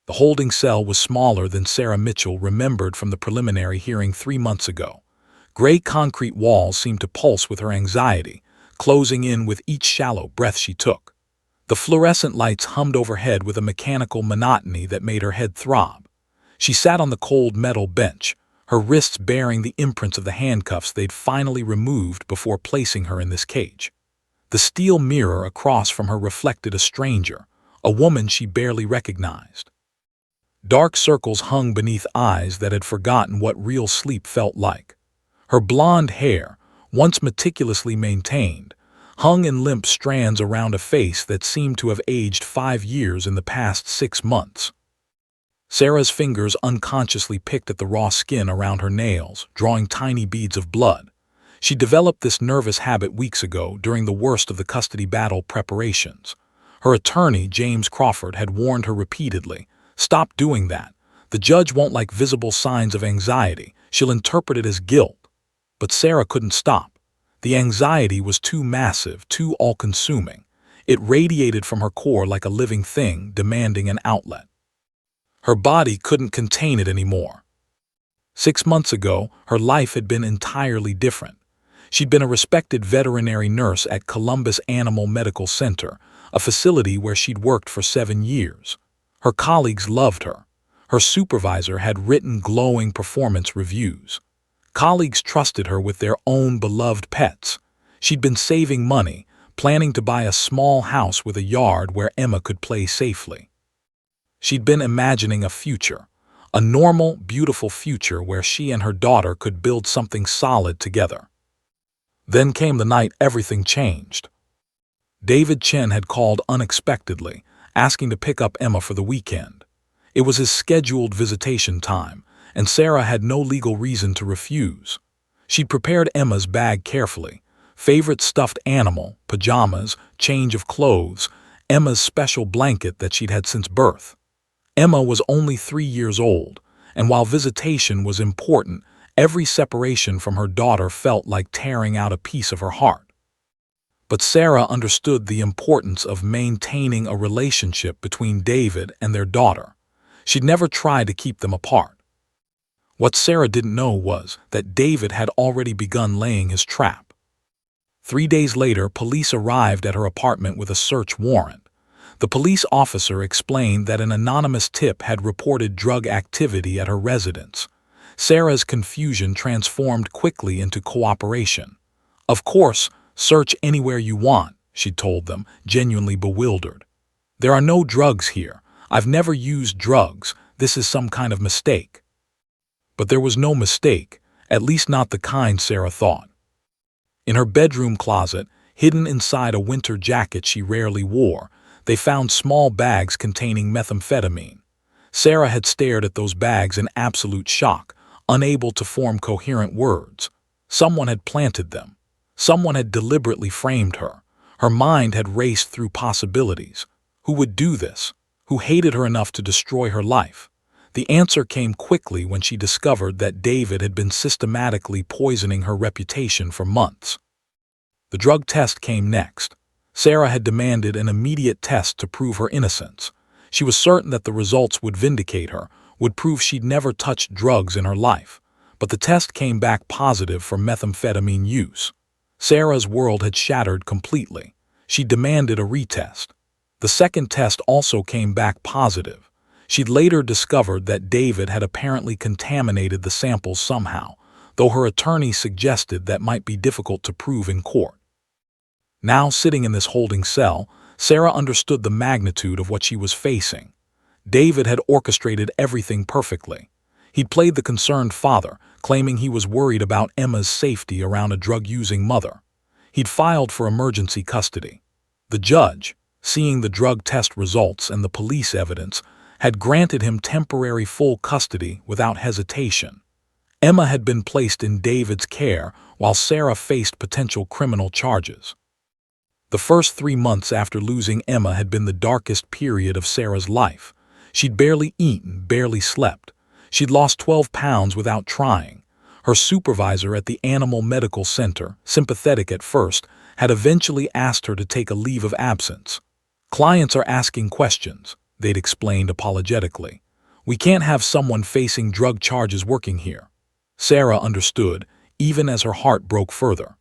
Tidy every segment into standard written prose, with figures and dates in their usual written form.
The holding cell was smaller than Sarah Mitchell remembered from the preliminary hearing 3 months ago. Gray concrete walls seemed to pulse with her anxiety, closing in with each shallow breath she took. The fluorescent lights hummed overhead with a mechanical monotony that made her head throb. She sat on the cold metal bench, her wrists bearing the imprints of the handcuffs they'd finally removed before placing her in this cage. The steel mirror across from her reflected a stranger, a woman she barely recognized. Dark circles hung beneath eyes that had forgotten what real sleep felt like. Her blonde hair, once meticulously maintained, hung in limp strands around a face that seemed to have aged 5 years in the past 6 months. Sarah's fingers unconsciously picked at the raw skin around her nails, drawing tiny beads of blood. She developed this nervous habit weeks ago during the worst of the custody battle preparations. Her attorney, James Crawford, had warned her repeatedly, "Stop doing that. The judge won't like visible signs of anxiety. She'll interpret it as guilt." But Sarah couldn't stop. The anxiety was too massive, too all-consuming. It radiated from her core like a living thing, demanding an outlet. Her body couldn't contain it anymore. 6 months ago, her life had been entirely different. She'd been a respected veterinary nurse at Columbus Animal Medical Center, a facility where she'd worked for 7 years. Her colleagues loved her. Her supervisor had written glowing performance reviews. Colleagues trusted her with their own beloved pets. She'd been saving money, planning to buy a small house with a yard where Emma could play safely. She'd been imagining a future, a normal, beautiful future where she and her daughter could build something solid together. Then came the night everything changed. David Chen had called unexpectedly, asking to pick up Emma for the weekend. It was his scheduled visitation time, and Sarah had no legal reason to refuse. She'd prepared Emma's bag carefully: favorite stuffed animal, pajamas, change of clothes, Emma's special blanket that she'd had since birth. Emma was only 3 years old, and while visitation was important, every separation from her daughter felt like tearing out a piece of her heart. But Sarah understood the importance of maintaining a relationship between David and their daughter. She'd never tried to keep them apart. What Sarah didn't know was that David had already begun laying his trap. 3 days later, police arrived at her apartment with a search warrant. The police officer explained that an anonymous tip had reported drug activity at her residence. Sarah's confusion transformed quickly into cooperation. "Of course, search anywhere you want," she told them, genuinely bewildered. "There are no drugs here. I've never used drugs. This is some kind of mistake." But there was no mistake, at least not the kind Sarah thought. In her bedroom closet, hidden inside a winter jacket she rarely wore, they found small bags containing methamphetamine. Sarah had stared at those bags in absolute shock, unable to form coherent words. Someone had planted them. Someone had deliberately framed her. Her mind had raced through possibilities. Who would do this? Who hated her enough to destroy her life? The answer came quickly when she discovered that David had been systematically poisoning her reputation for months. The drug test came next. Sarah had demanded an immediate test to prove her innocence. She was certain that the results would vindicate her, would prove she'd never touched drugs in her life. But the test came back positive for methamphetamine use. Sarah's world had shattered completely. She demanded a retest. The second test also came back positive. She'd later discovered that David had apparently contaminated the samples somehow, though her attorney suggested that might be difficult to prove in court. Now, sitting in this holding cell, Sarah understood the magnitude of what she was facing. David had orchestrated everything perfectly. He'd played the concerned father, claiming he was worried about Emma's safety around a drug-using mother. He'd filed for emergency custody. The judge, seeing the drug test results and the police evidence, had granted him temporary full custody without hesitation. Emma had been placed in David's care while Sarah faced potential criminal charges. The first 3 months after losing Emma had been the darkest period of Sarah's life. She'd barely eaten, barely slept. She'd lost 12 pounds without trying. Her supervisor at the Animal Medical Center, sympathetic at first, had eventually asked her to take a leave of absence. "Clients are asking questions. they'd explained apologetically. "We can't have someone facing drug charges working here." Sarah understood, even as her heart broke further.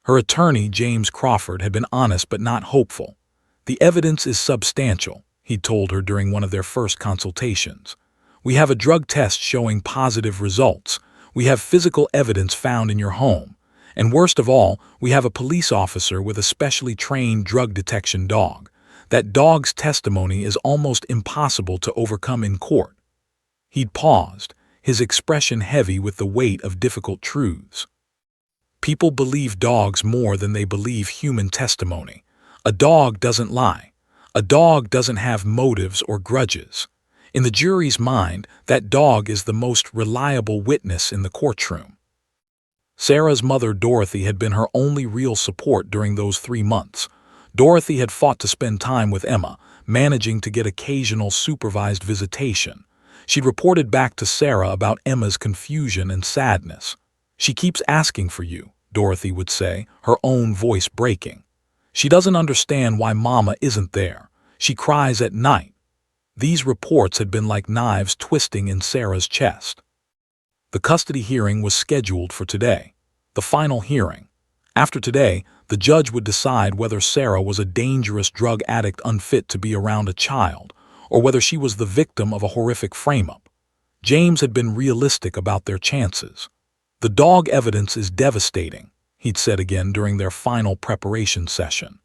Her attorney, James Crawford, had been honest but not hopeful. "The evidence is substantial," he'd told her during one of their first consultations. "We have a drug test showing positive results. We have physical evidence found in your home. And worst of all, we have a police officer with a specially trained drug detection dog. That dog's testimony is almost impossible to overcome in court." He'd paused, his expression heavy with the weight of difficult truths. "People believe dogs more than they believe human testimony. A dog doesn't lie. A dog doesn't have motives or grudges. In the jury's mind, that dog is the most reliable witness in the courtroom." Sarah's mother, Dorothy, had been her only real support during those 3 months. Dorothy had fought to spend time with Emma, managing to get occasional supervised visitation. She'd reported back to Sarah about Emma's confusion and sadness. "She keeps asking for you," Dorothy would say, her own voice breaking. "She doesn't understand why Mama isn't there. She cries at night." These reports had been like knives twisting in Sarah's chest. The custody hearing was scheduled for today, the final hearing. After today, the judge would decide whether Sarah was a dangerous drug addict unfit to be around a child, or whether she was the victim of a horrific frame-up. James had been realistic about their chances. "The dog evidence is devastating," he'd said again during their final preparation session.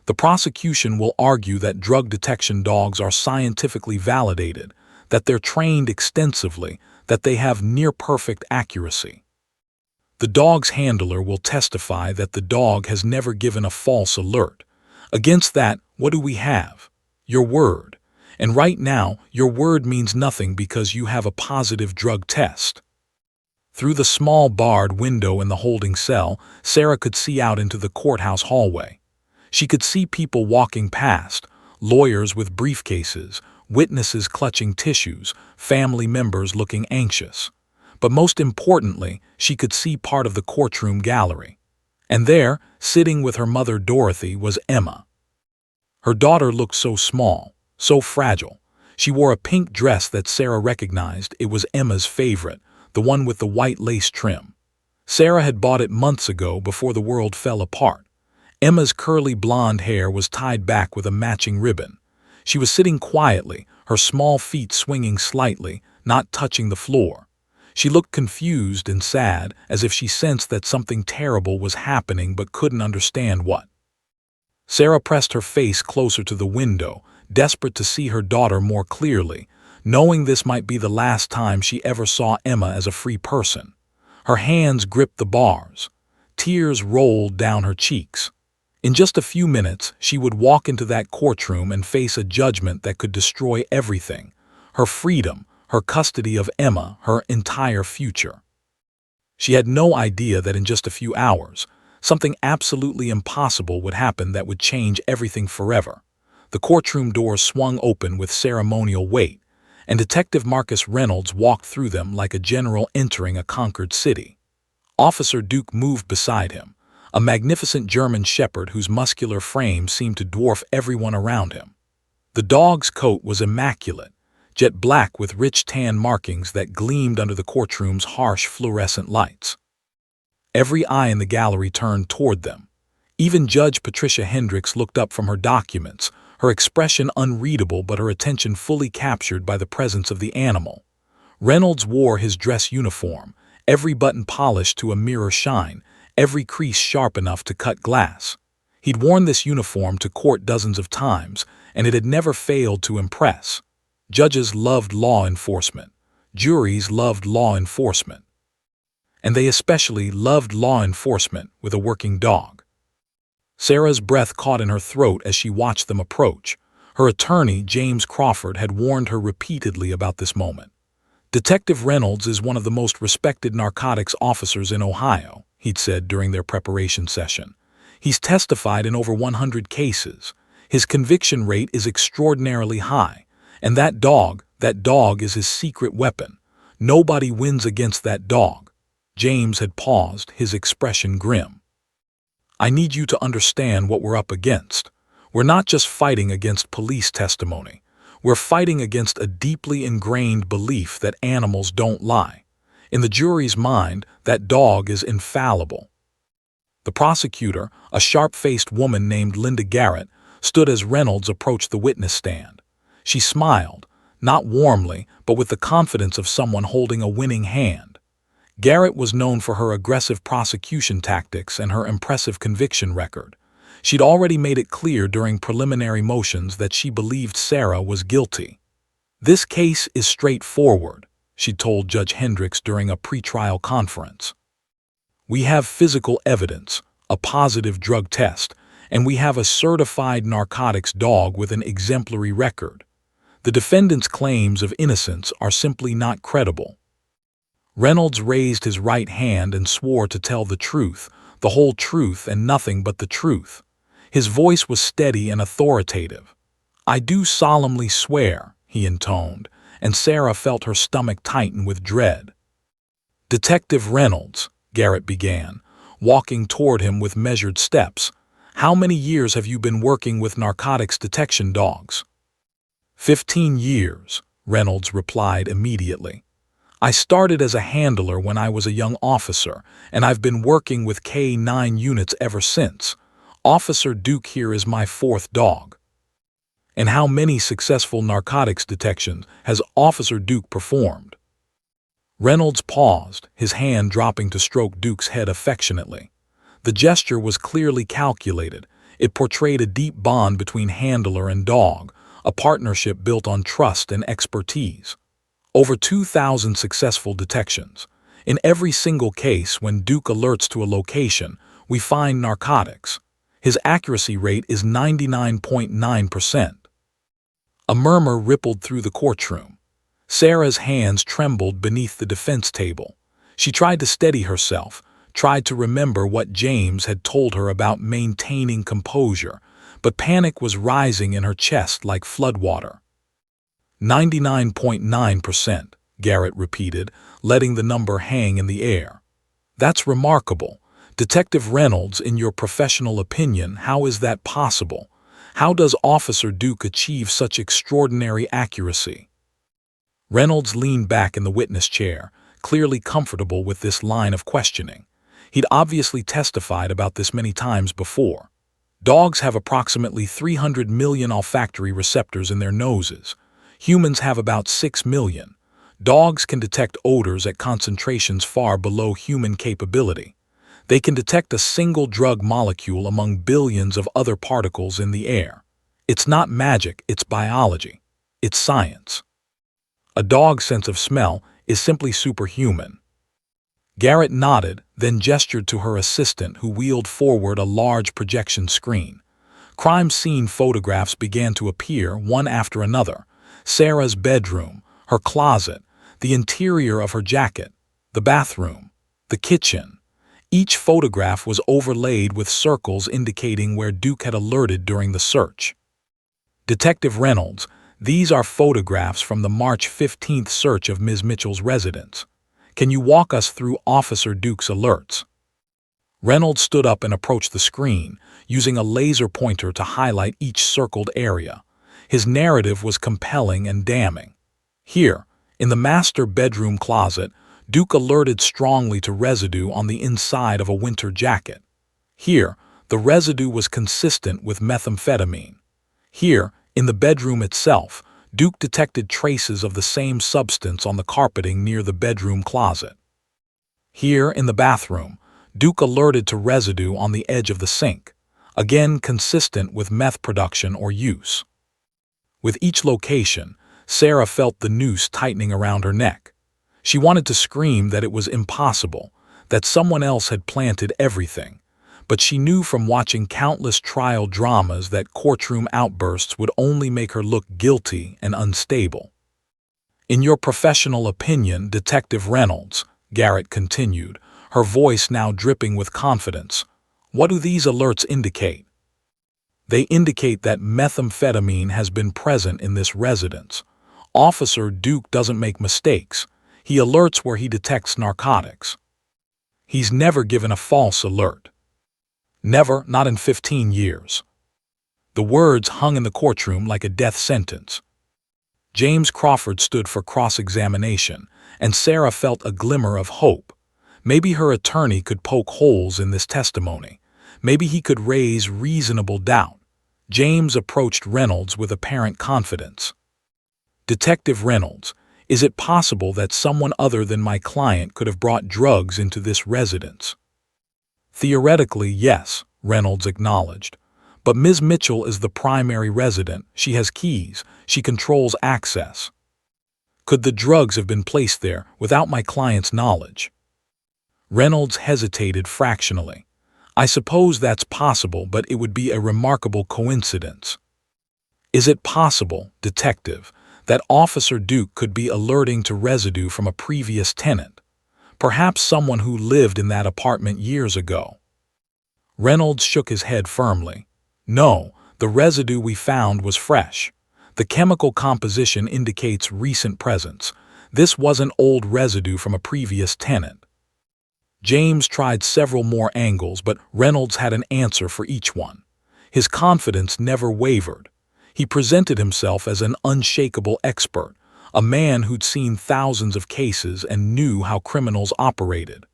"The prosecution will argue that drug detection dogs are scientifically validated, that they're trained extensively, that they have near-perfect accuracy. The dog's handler will testify that the dog has never given a false alert. Against that, what do we have? Your word. And right now, your word means nothing because you have a positive drug test." Through the small barred window in the holding cell, Sarah could see out into the courthouse hallway. She could see people walking past, lawyers with briefcases, witnesses clutching tissues, family members looking anxious. But most importantly, she could see part of the courtroom gallery. And there, sitting with her mother Dorothy, was Emma. Her daughter looked so small, so fragile. She wore a pink dress that Sarah recognized. It was Emma's favorite, the one with the white lace trim. Sarah had bought it months ago before the world fell apart. Emma's curly blonde hair was tied back with a matching ribbon. She was sitting quietly, her small feet swinging slightly, not touching the floor. She looked confused and sad, as if she sensed that something terrible was happening but couldn't understand what. Sarah pressed her face closer to the window, desperate to see her daughter more clearly, knowing this might be the last time she ever saw Emma as a free person. Her hands gripped the bars. Tears rolled down her cheeks. In just a few minutes, she would walk into that courtroom and face a judgment that could destroy everything: her freedom, her custody of Emma, her entire future. She had no idea that in just a few hours, something absolutely impossible would happen that would change everything forever. The courtroom doors swung open with ceremonial weight, and Detective Marcus Reynolds walked through them like a general entering a conquered city. Officer Duke moved beside him, a magnificent German shepherd whose muscular frame seemed to dwarf everyone around him. The dog's coat was immaculate, jet black with rich tan markings that gleamed under the courtroom's harsh fluorescent lights. Every eye in the gallery turned toward them. Even Judge Patricia Hendricks looked up from her documents, her expression unreadable but her attention fully captured by the presence of the animal. Reynolds wore his dress uniform, every button polished to a mirror shine, every crease sharp enough to cut glass. He'd worn this uniform to court dozens of times, and it had never failed to impress. Judges loved law enforcement. Juries loved law enforcement. And they especially loved law enforcement with a working dog. Sarah's breath caught in her throat as she watched them approach. Her attorney, James Crawford, had warned her repeatedly about this moment. "Detective Reynolds is one of the most respected narcotics officers in Ohio," he'd said during their preparation session. "He's testified in over 100 cases. His conviction rate is extraordinarily high. And that dog is his secret weapon. Nobody wins against that dog." James had paused, his expression grim. "I need you to understand what we're up against. We're not just fighting against police testimony. We're fighting against a deeply ingrained belief that animals don't lie. In the jury's mind, that dog is infallible. The prosecutor, a sharp-faced woman named Linda Garrett, stood as Reynolds approached the witness stand. She smiled, not warmly, but with the confidence of someone holding a winning hand. Garrett was known for her aggressive prosecution tactics and her impressive conviction record. She'd already made it clear during preliminary motions that she believed Sarah was guilty. "This case is straightforward," she told Judge Hendricks during a pretrial conference. "We have physical evidence, a positive drug test, and we have a certified narcotics dog with an exemplary record. The defendant's claims of innocence are simply not credible." Reynolds raised his right hand and swore to tell the truth, the whole truth and nothing but the truth. His voice was steady and authoritative. "I do solemnly swear," he intoned, and Sarah felt her stomach tighten with dread. "Detective Reynolds," Garrett began, walking toward him with measured steps, "how many years have you been working with narcotics detection dogs?" 15 years, Reynolds replied immediately. "I started as a handler when I was a young officer, and I've been working with K-9 units ever since. Officer Duke here is my 4th dog." "And how many successful narcotics detections has Officer Duke performed?" Reynolds paused, his hand dropping to stroke Duke's head affectionately. The gesture was clearly calculated. It portrayed a deep bond between handler and dog, a partnership built on trust and expertise. Over 2,000 successful detections. In every single case, when Duke alerts to a location, we find narcotics. His accuracy rate is 99.9%. A murmur rippled through the courtroom. Sarah's hands trembled beneath the defense table. She tried to steady herself, tried to remember what James had told her about maintaining composure, but panic was rising in her chest like floodwater. 99.9%, Garrett repeated, letting the number hang in the air. "That's remarkable. Detective Reynolds, in your professional opinion, how is that possible? How does Officer Duke achieve such extraordinary accuracy?" Reynolds leaned back in the witness chair, clearly comfortable with this line of questioning. He'd obviously testified about this many times before. Dogs have approximately 300 million olfactory receptors in their noses. Humans have about 6 million. Dogs can detect odors at concentrations far below human capability. They can detect a single drug molecule among billions of other particles in the air. It's not magic, it's biology. It's science. A dog's sense of smell is simply superhuman. Garrett nodded, then gestured to her assistant, who wheeled forward a large projection screen. Crime scene photographs began to appear, one after another. Sarah's bedroom, her closet, the interior of her jacket, the bathroom, the kitchen. Each photograph was overlaid with circles indicating where Duke had alerted during the search. "Detective Reynolds, these are photographs from the March 15th search of Ms. Mitchell's residence. Can you walk us through Officer Duke's alerts?" Reynolds stood up and approached the screen, using a laser pointer to highlight each circled area. His narrative was compelling and damning. Here, in the master bedroom closet, Duke alerted strongly to residue on the inside of a winter jacket. Here, the residue was consistent with methamphetamine. Here, in the bedroom itself, Duke detected traces of the same substance on the carpeting near the bedroom closet. Here, in the bathroom, Duke alerted to residue on the edge of the sink, again consistent with meth production or use. With each location, Sarah felt the noose tightening around her neck. She wanted to scream that it was impossible, that someone else had planted everything, but she knew from watching countless trial dramas that courtroom outbursts would only make her look guilty and unstable. "In your professional opinion, Detective Reynolds," Garrett continued, her voice now dripping with confidence, "what do these alerts indicate?" "They indicate that methamphetamine has been present in this residence. Officer Duke doesn't make mistakes. He alerts where he detects narcotics. He's never given a false alert. Never, not in 15 years. The words hung in the courtroom like a death sentence. James Crawford stood for cross-examination, and Sarah felt a glimmer of hope. Maybe her attorney could poke holes in this testimony. Maybe he could raise reasonable doubt. James approached Reynolds with apparent confidence. "Detective Reynolds, is it possible that someone other than my client could have brought drugs into this residence?" "Theoretically, yes," Reynolds acknowledged. "But Ms. Mitchell is the primary resident. She has keys. She controls access. Could the drugs have been placed there without my client's knowledge?" Reynolds hesitated fractionally. "I suppose that's possible, but it would be a remarkable coincidence." "Is it possible, Detective, that Officer Duke could be alerting to residue from a previous tenant? Perhaps someone who lived in that apartment years ago?" Reynolds shook his head firmly. "No, the residue we found was fresh. The chemical composition indicates recent presence. This wasn't old residue from a previous tenant." James tried several more angles, but Reynolds had an answer for each one. His confidence never wavered. He presented himself as an unshakable expert, a man who'd seen thousands of cases and knew how criminals operated.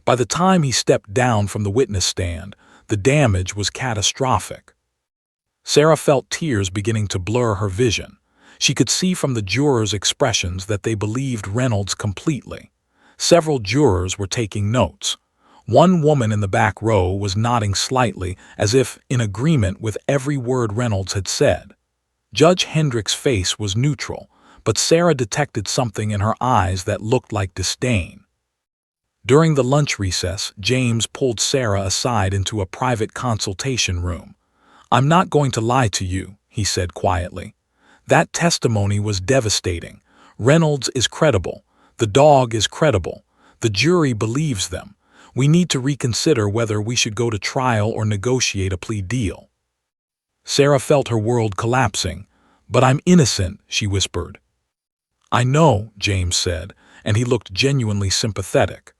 By the time he stepped down from the witness stand, the damage was catastrophic. Sarah felt tears beginning to blur her vision. She could see from the jurors' expressions that they believed Reynolds completely. Several jurors were taking notes. One woman in the back row was nodding slightly, as if in agreement with every word Reynolds had said. Judge Hendrick's face was neutral, but Sarah detected something in her eyes that looked like disdain. During the lunch recess, James pulled Sarah aside into a private consultation room. "I'm not going to lie to you," he said quietly. "That testimony was devastating. Reynolds is credible. The dog is credible. The jury believes them. We need to reconsider whether we should go to trial or negotiate a plea deal." Sarah felt her world collapsing. "But I'm innocent," she whispered. "I know," James said, and he looked genuinely sympathetic.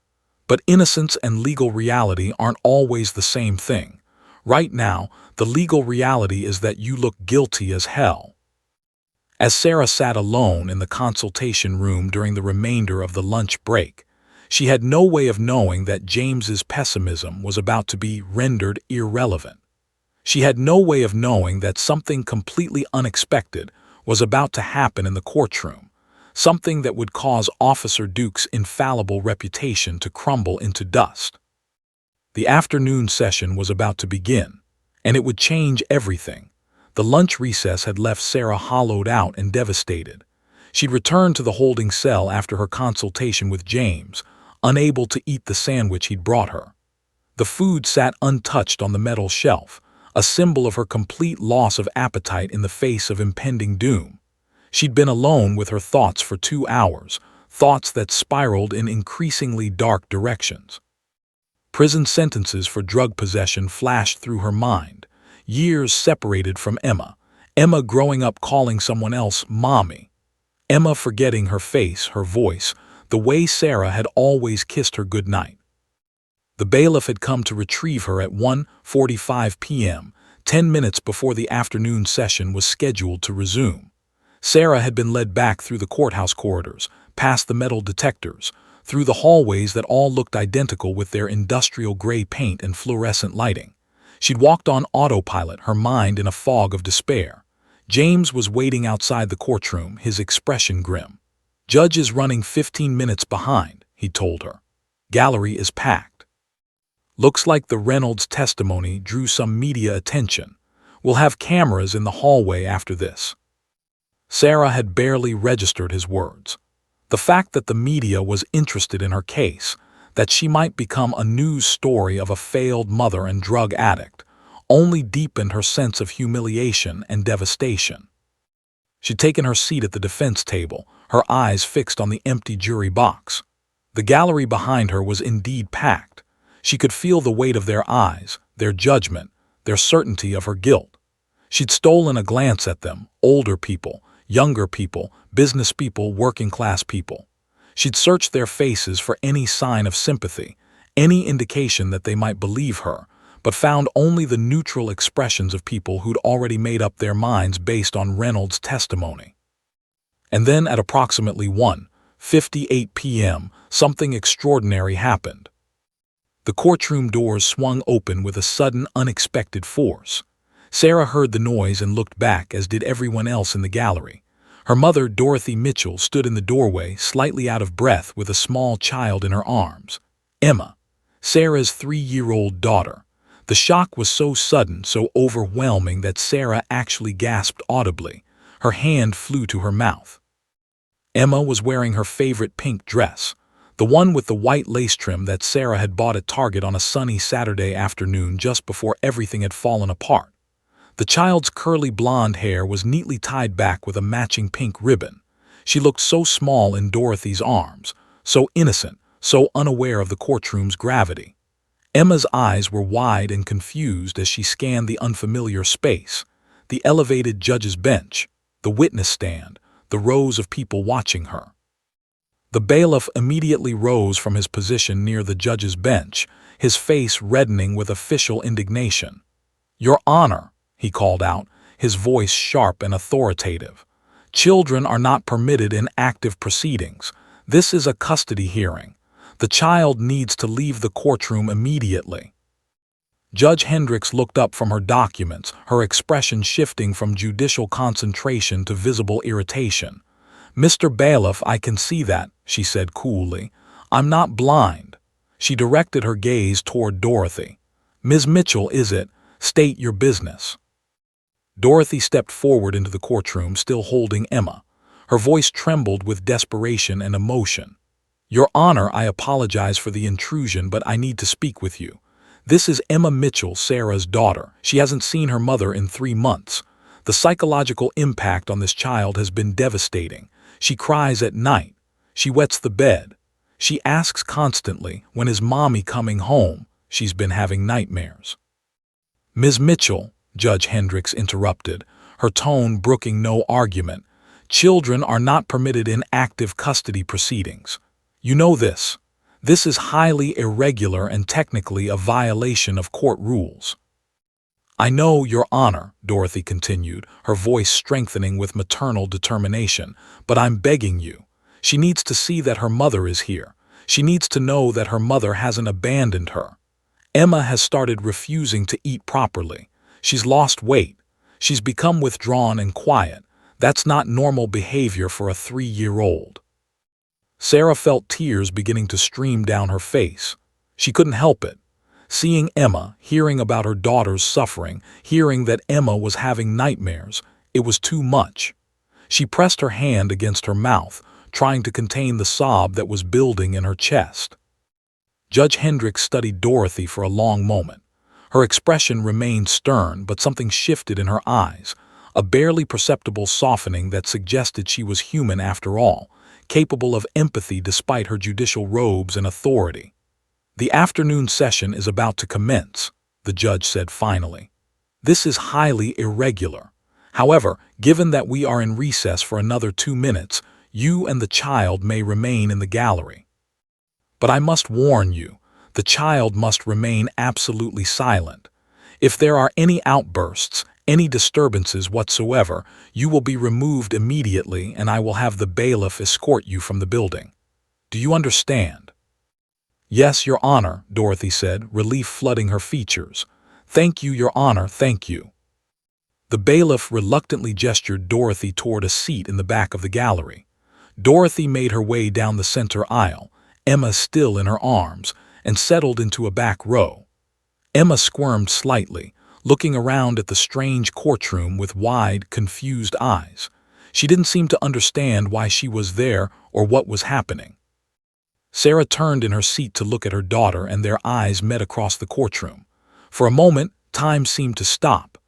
"But innocence and legal reality aren't always the same thing. Right now, the legal reality is that you look guilty as hell." As Sarah sat alone in the consultation room during the remainder of the lunch break, she had no way of knowing that James's pessimism was about to be rendered irrelevant. She had no way of knowing that something completely unexpected was about to happen in the courtroom, something that would cause Officer Duke's infallible reputation to crumble into dust. The afternoon session was about to begin, and it would change everything. The lunch recess had left Sarah hollowed out and devastated. She'd returned to the holding cell after her consultation with James, unable to eat the sandwich he'd brought her. The food sat untouched on the metal shelf, a symbol of her complete loss of appetite in the face of impending doom. She'd been alone with her thoughts for 2 hours, thoughts that spiraled in increasingly dark directions. Prison sentences for drug possession flashed through her mind. Years separated from Emma. Emma growing up calling someone else Mommy. Emma forgetting her face, her voice, the way Sarah had always kissed her goodnight. The bailiff had come to retrieve her at 1:45 p.m., 10 minutes before the afternoon session was scheduled to resume. Sarah had been led back through the courthouse corridors, past the metal detectors, through the hallways that all looked identical with their industrial gray paint and fluorescent lighting. She'd walked on autopilot, her mind in a fog of despair. James was waiting outside the courtroom, his expression grim. "Judge is running 15 minutes behind," he told her. "Gallery is packed. Looks like the Reynolds testimony drew some media attention. We'll have cameras in the hallway after this." Sarah had barely registered his words. The fact that the media was interested in her case, that she might become a news story of a failed mother and drug addict, only deepened her sense of humiliation and devastation. She'd taken her seat at the defense table, her eyes fixed on the empty jury box. The gallery behind her was indeed packed. She could feel the weight of their eyes, their judgment, their certainty of her guilt. She'd stolen a glance at them, older people, younger people, business people, working-class people. She'd searched their faces for any sign of sympathy, any indication that they might believe her, but found only the neutral expressions of people who'd already made up their minds based on Reynolds' testimony. And then at approximately 1:58 p.m., something extraordinary happened. The courtroom doors swung open with a sudden, unexpected force. Sarah heard the noise and looked back, as did everyone else in the gallery. Her mother, Dorothy Mitchell, stood in the doorway, slightly out of breath, with a small child in her arms. Emma, Sarah's 3-year-old daughter. The shock was so sudden, so overwhelming, that Sarah actually gasped audibly. Her hand flew to her mouth. Emma was wearing her favorite pink dress, the one with the white lace trim that Sarah had bought at Target on a sunny Saturday afternoon just before everything had fallen apart. The child's curly blonde hair was neatly tied back with a matching pink ribbon. She looked so small in Dorothy's arms, so innocent, so unaware of the courtroom's gravity. Emma's eyes were wide and confused as she scanned the unfamiliar space, the elevated judge's bench, the witness stand, the rows of people watching her. The bailiff immediately rose from his position near the judge's bench, his face reddening with official indignation. "Your Honor," he called out, his voice sharp and authoritative. "Children are not permitted in active proceedings. This is a custody hearing. The child needs to leave the courtroom immediately." Judge Hendricks looked up from her documents, her expression shifting from judicial concentration to visible irritation. "Mr. Bailiff, I can see that," she said coolly. "I'm not blind." She directed her gaze toward Dorothy. "Ms. Mitchell, is it? State your business." Dorothy stepped forward into the courtroom, still holding Emma. Her voice trembled with desperation and emotion. "Your Honor, I apologize for the intrusion, but I need to speak with you. This is Emma Mitchell, Sarah's daughter. She hasn't seen her mother in 3 months. The psychological impact on this child has been devastating. She cries at night. She wets the bed. She asks constantly, 'When is Mommy coming home?' She's been having nightmares." "Ms. Mitchell," Judge Hendricks interrupted, her tone brooking no argument, "children are not permitted in active custody proceedings. You know this. This is highly irregular and technically a violation of court rules." "I know, Your Honor," Dorothy continued, her voice strengthening with maternal determination, "but I'm begging you. She needs to see that her mother is here. She needs to know that her mother hasn't abandoned her. Emma has started refusing to eat properly. She's lost weight. She's become withdrawn and quiet. That's not normal behavior for a 3-year-old. Sarah felt tears beginning to stream down her face. She couldn't help it. Seeing Emma, hearing about her daughter's suffering, hearing that Emma was having nightmares, it was too much. She pressed her hand against her mouth, trying to contain the sob that was building in her chest. Judge Hendricks studied Dorothy for a long moment. Her expression remained stern, but something shifted in her eyes, a barely perceptible softening that suggested she was human after all, capable of empathy despite her judicial robes and authority. "The afternoon session is about to commence," the judge said finally. "This is highly irregular. However, given that we are in recess for another 2 minutes, you and the child may remain in the gallery. But I must warn you, the child must remain absolutely silent. If there are any outbursts, any disturbances whatsoever, you will be removed immediately and I will have the bailiff escort you from the building. Do you understand?" "Yes, Your Honor," Dorothy said, relief flooding her features. "Thank you, Your Honor, thank you." The bailiff reluctantly gestured Dorothy toward a seat in the back of the gallery. Dorothy made her way down the center aisle, Emma still in her arms, and settled into a back row. Emma squirmed slightly, looking around at the strange courtroom with wide, confused eyes. She didn't seem to understand why she was there or what was happening. Sarah turned in her seat to look at her daughter, and their eyes met across the courtroom. For a moment, time seemed to stop.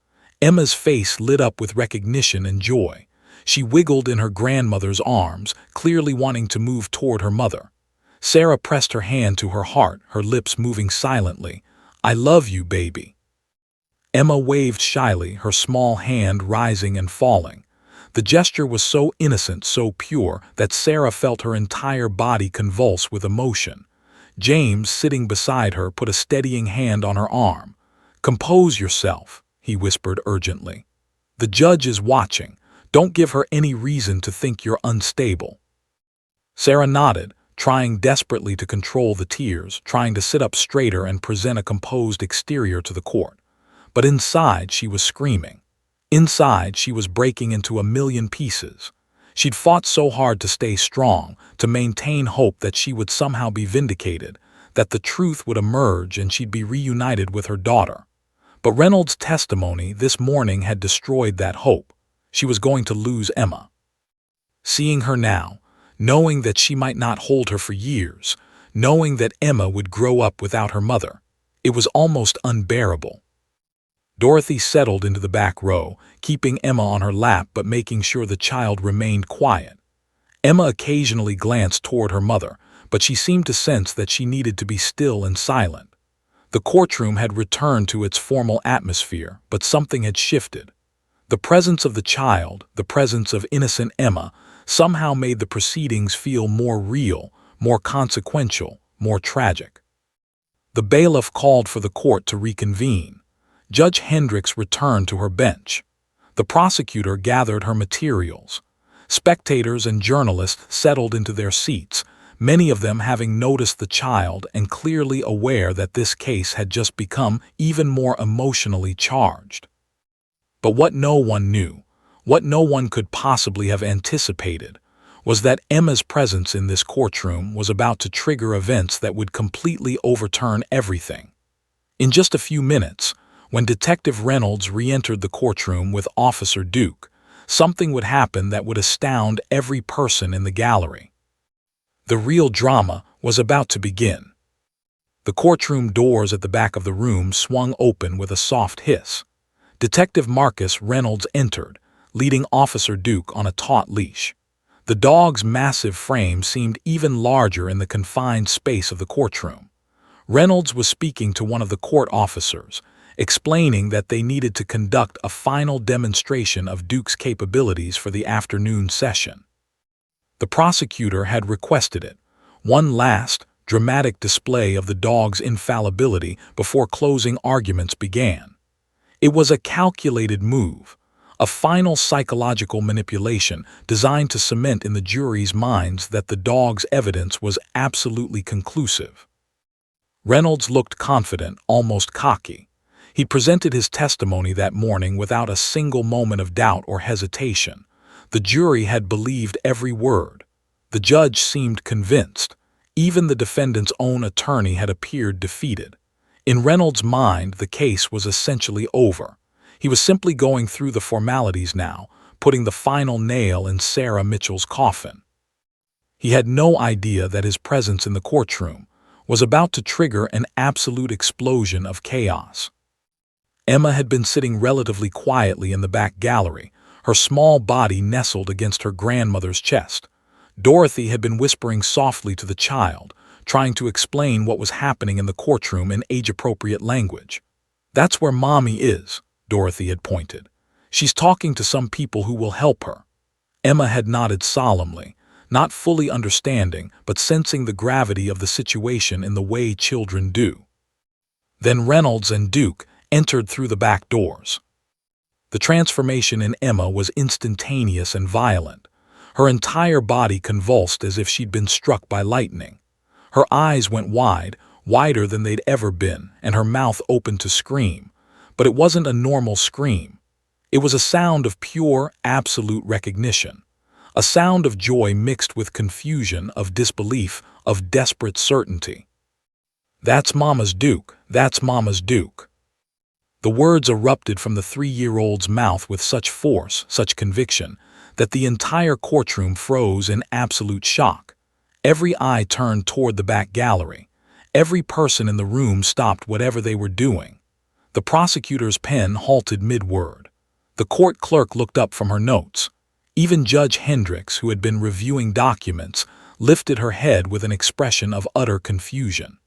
Emma's face lit up with recognition and joy. She wiggled in her grandmother's arms, clearly wanting to move toward her mother. Sarah pressed her hand to her heart, her lips moving silently. "I love you, baby." Emma waved shyly, her small hand rising and falling. The gesture was so innocent, so pure, that Sarah felt her entire body convulse with emotion. James, sitting beside her, put a steadying hand on her arm. "Compose yourself," he whispered urgently. "The judge is watching. Don't give her any reason to think you're unstable." Sarah nodded, trying desperately to control the tears, trying to sit up straighter and present a composed exterior to the court. But inside she was screaming. Inside she was breaking into a million pieces. She'd fought so hard to stay strong, to maintain hope that she would somehow be vindicated, that the truth would emerge and she'd be reunited with her daughter. But Reynolds' testimony this morning had destroyed that hope. She was going to lose Emma. Seeing her now, knowing that she might not hold her for years, knowing that Emma would grow up without her mother, it was almost unbearable. Dorothy settled into the back row, keeping Emma on her lap but making sure the child remained quiet. Emma occasionally glanced toward her mother, but she seemed to sense that she needed to be still and silent. The courtroom had returned to its formal atmosphere, but something had shifted. The presence of the child, the presence of innocent Emma, somehow made the proceedings feel more real, more consequential, more tragic. The bailiff called for the court to reconvene. Judge Hendricks returned to her bench. The prosecutor gathered her materials. Spectators and journalists settled into their seats, many of them having noticed the child and clearly aware that this case had just become even more emotionally charged. But what no one knew, what no one could possibly have anticipated, was that Emma's presence in this courtroom was about to trigger events that would completely overturn everything. In just a few minutes, when Detective Reynolds re-entered the courtroom with Officer Duke, something would happen that would astound every person in the gallery. The real drama was about to begin. The courtroom doors at the back of the room swung open with a soft hiss. Detective Marcus Reynolds entered, leading Officer Duke on a taut leash. The dog's massive frame seemed even larger in the confined space of the courtroom. Reynolds was speaking to one of the court officers, explaining that they needed to conduct a final demonstration of Duke's capabilities for the afternoon session. The prosecutor had requested it, one last, dramatic display of the dog's infallibility before closing arguments began. It was a calculated move, a final psychological manipulation designed to cement in the jury's minds that the dog's evidence was absolutely conclusive. Reynolds looked confident, almost cocky. He presented his testimony that morning without a single moment of doubt or hesitation. The jury had believed every word. The judge seemed convinced. Even the defendant's own attorney had appeared defeated. In Reynolds' mind, the case was essentially over. He was simply going through the formalities now, putting the final nail in Sarah Mitchell's coffin. He had no idea that his presence in the courtroom was about to trigger an absolute explosion of chaos. Emma had been sitting relatively quietly in the back gallery, her small body nestled against her grandmother's chest. Dorothy had been whispering softly to the child, trying to explain what was happening in the courtroom in age-appropriate language. "That's where Mommy is," Dorothy had pointed. "She's talking to some people who will help her." Emma had nodded solemnly, not fully understanding but sensing the gravity of the situation in the way children do. Then Reynolds and Duke entered through the back doors. The transformation in Emma was instantaneous and violent. Her entire body convulsed as if she'd been struck by lightning. Her eyes went wide, wider than they'd ever been, and her mouth opened to scream. But it wasn't a normal scream. It was a sound of pure, absolute recognition. A sound of joy mixed with confusion, of disbelief, of desperate certainty. "That's Mama's Duke. That's Mama's Duke." The words erupted from the 3-year-old's mouth with such force, such conviction, that the entire courtroom froze in absolute shock. Every eye turned toward the back gallery. Every person in the room stopped whatever they were doing. The prosecutor's pen halted mid-word. The court clerk looked up from her notes. Even Judge Hendricks, who had been reviewing documents, lifted her head with an expression of utter confusion.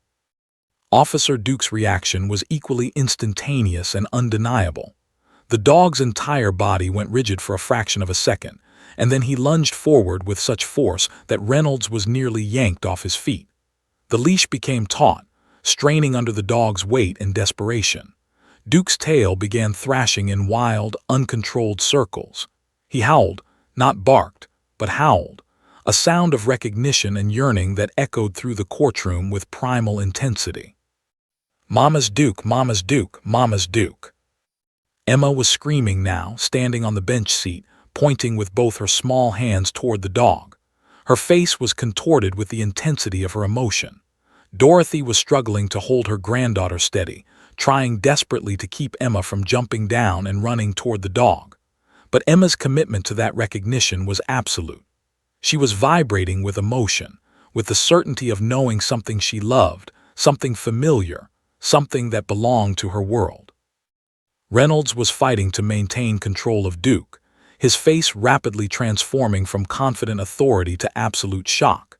Officer Duke's reaction was equally instantaneous and undeniable. The dog's entire body went rigid for a fraction of a second, and then he lunged forward with such force that Reynolds was nearly yanked off his feet. The leash became taut, straining under the dog's weight and desperation. Duke's tail began thrashing in wild, uncontrolled circles. He howled, not barked, but howled, a sound of recognition and yearning that echoed through the courtroom with primal intensity. "Mama's Duke, Mama's Duke, Mama's Duke." Emma was screaming now, standing on the bench seat, pointing with both her small hands toward the dog. Her face was contorted with the intensity of her emotion. Dorothy was struggling to hold her granddaughter steady, trying desperately to keep Emma from jumping down and running toward the dog. But Emma's commitment to that recognition was absolute. She was vibrating with emotion, with the certainty of knowing something she loved, something familiar, something that belonged to her world. Reynolds was fighting to maintain control of Duke, his face rapidly transforming from confident authority to absolute shock.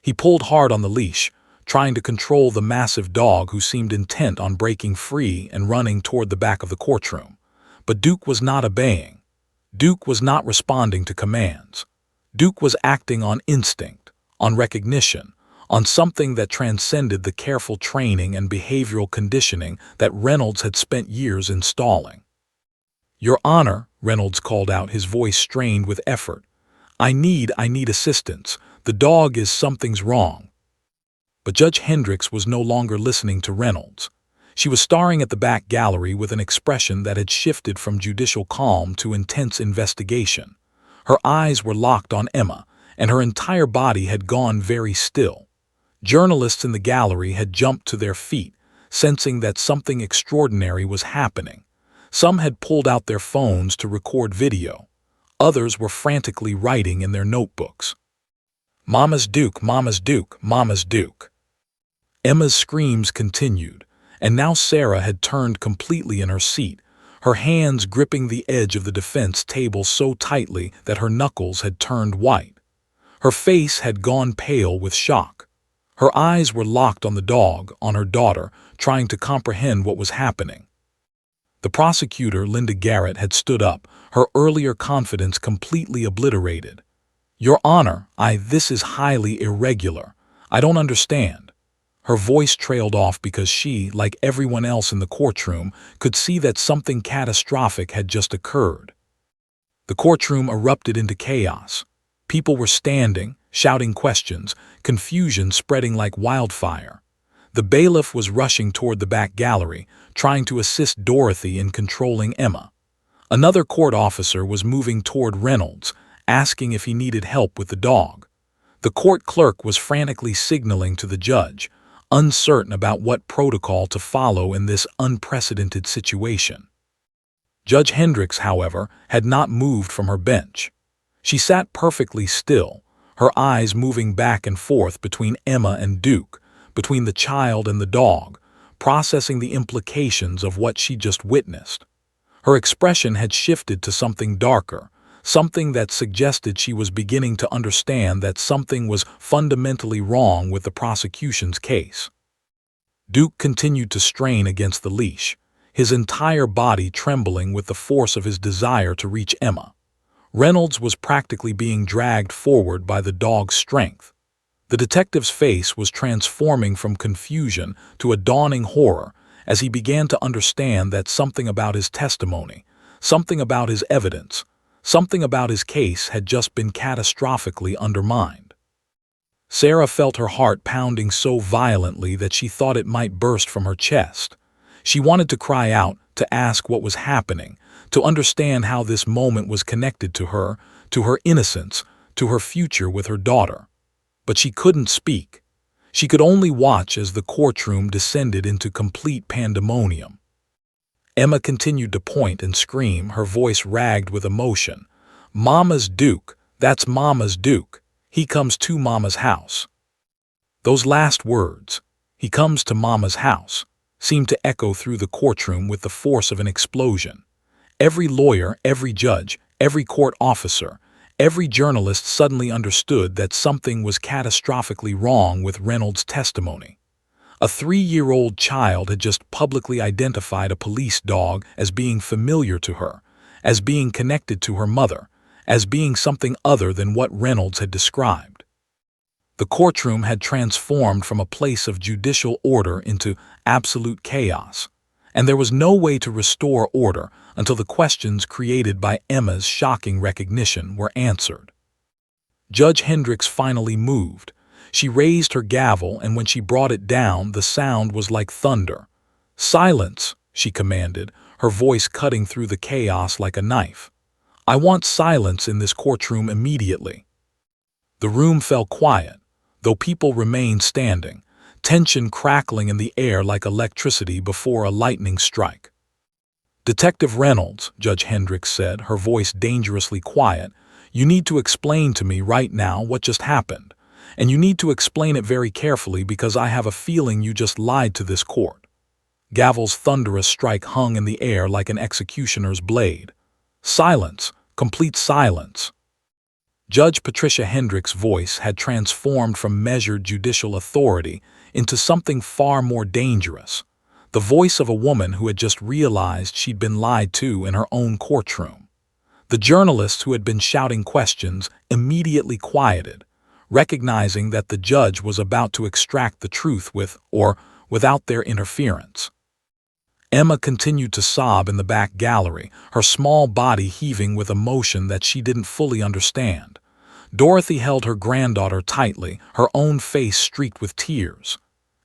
He pulled hard on the leash, trying to control the massive dog who seemed intent on breaking free and running toward the back of the courtroom. But Duke was not obeying. Duke was not responding to commands. Duke was acting on instinct, on recognition, on something that transcended the careful training and behavioral conditioning that Reynolds had spent years installing. "Your Honor," Reynolds called out, his voice strained with effort. I need assistance. The dog is something's wrong." But Judge Hendricks was no longer listening to Reynolds. She was staring at the back gallery with an expression that had shifted from judicial calm to intense investigation. Her eyes were locked on Emma, and her entire body had gone very still. Journalists in the gallery had jumped to their feet, sensing that something extraordinary was happening. Some had pulled out their phones to record video. Others were frantically writing in their notebooks. "Mama's Duke, Mama's Duke, Mama's Duke." Emma's screams continued, and now Sarah had turned completely in her seat, her hands gripping the edge of the defense table so tightly that her knuckles had turned white. Her face had gone pale with shock. Her eyes were locked on the dog, on her daughter, trying to comprehend what was happening. The prosecutor, Linda Garrett, had stood up, her earlier confidence completely obliterated. "Your Honor, this is highly irregular. I don't understand." Her voice trailed off because she, like everyone else in the courtroom, could see that something catastrophic had just occurred. The courtroom erupted into chaos. People were standing, shouting questions, confusion spreading like wildfire. The bailiff was rushing toward the back gallery, trying to assist Dorothy in controlling Emma. Another court officer was moving toward Reynolds, asking if he needed help with the dog. The court clerk was frantically signaling to the judge, uncertain about what protocol to follow in this unprecedented situation. Judge Hendricks, however, had not moved from her bench. She sat perfectly still, her eyes moving back and forth between Emma and Duke, between the child and the dog, processing the implications of what she just witnessed. Her expression had shifted to something darker, something that suggested she was beginning to understand that something was fundamentally wrong with the prosecution's case. Duke continued to strain against the leash, his entire body trembling with the force of his desire to reach Emma. Reynolds was practically being dragged forward by the dog's strength. The detective's face was transforming from confusion to a dawning horror as he began to understand that something about his testimony, something about his evidence, something about his case had just been catastrophically undermined. Sarah felt her heart pounding so violently that she thought it might burst from her chest. She wanted to cry out, to ask what was happening, to understand how this moment was connected to her innocence, to her future with her daughter. But she couldn't speak. She could only watch as the courtroom descended into complete pandemonium. Emma continued to point and scream, her voice ragged with emotion. "Mama's Duke, that's Mama's Duke. He comes to Mama's house." Those last words, "he comes to Mama's house," seemed to echo through the courtroom with the force of an explosion. Every lawyer, every judge, every court officer, every journalist suddenly understood that something was catastrophically wrong with Reynolds' testimony. A 3-year-old child had just publicly identified a police dog as being familiar to her, as being connected to her mother, as being something other than what Reynolds had described. The courtroom had transformed from a place of judicial order into absolute chaos, and there was no way to restore order until the questions created by Emma's shocking recognition were answered. Judge Hendricks finally moved. She raised her gavel, and when she brought it down, the sound was like thunder. "Silence," she commanded, her voice cutting through the chaos like a knife. "I want silence in this courtroom immediately." The room fell quiet, though people remained standing, tension crackling in the air like electricity before a lightning strike. "Detective Reynolds," Judge Hendricks said, her voice dangerously quiet, "you need to explain to me right now what just happened. And you need to explain it very carefully because I have a feeling you just lied to this court." Gavel's thunderous strike hung in the air like an executioner's blade. Silence, complete silence. Judge Patricia Hendricks' voice had transformed from measured judicial authority into something far more dangerous, the voice of a woman who had just realized she'd been lied to in her own courtroom. The journalists who had been shouting questions immediately quieted, recognizing that the judge was about to extract the truth with or without their interference. Emma continued to sob in the back gallery, her small body heaving with emotion that she didn't fully understand. Dorothy held her granddaughter tightly, her own face streaked with tears.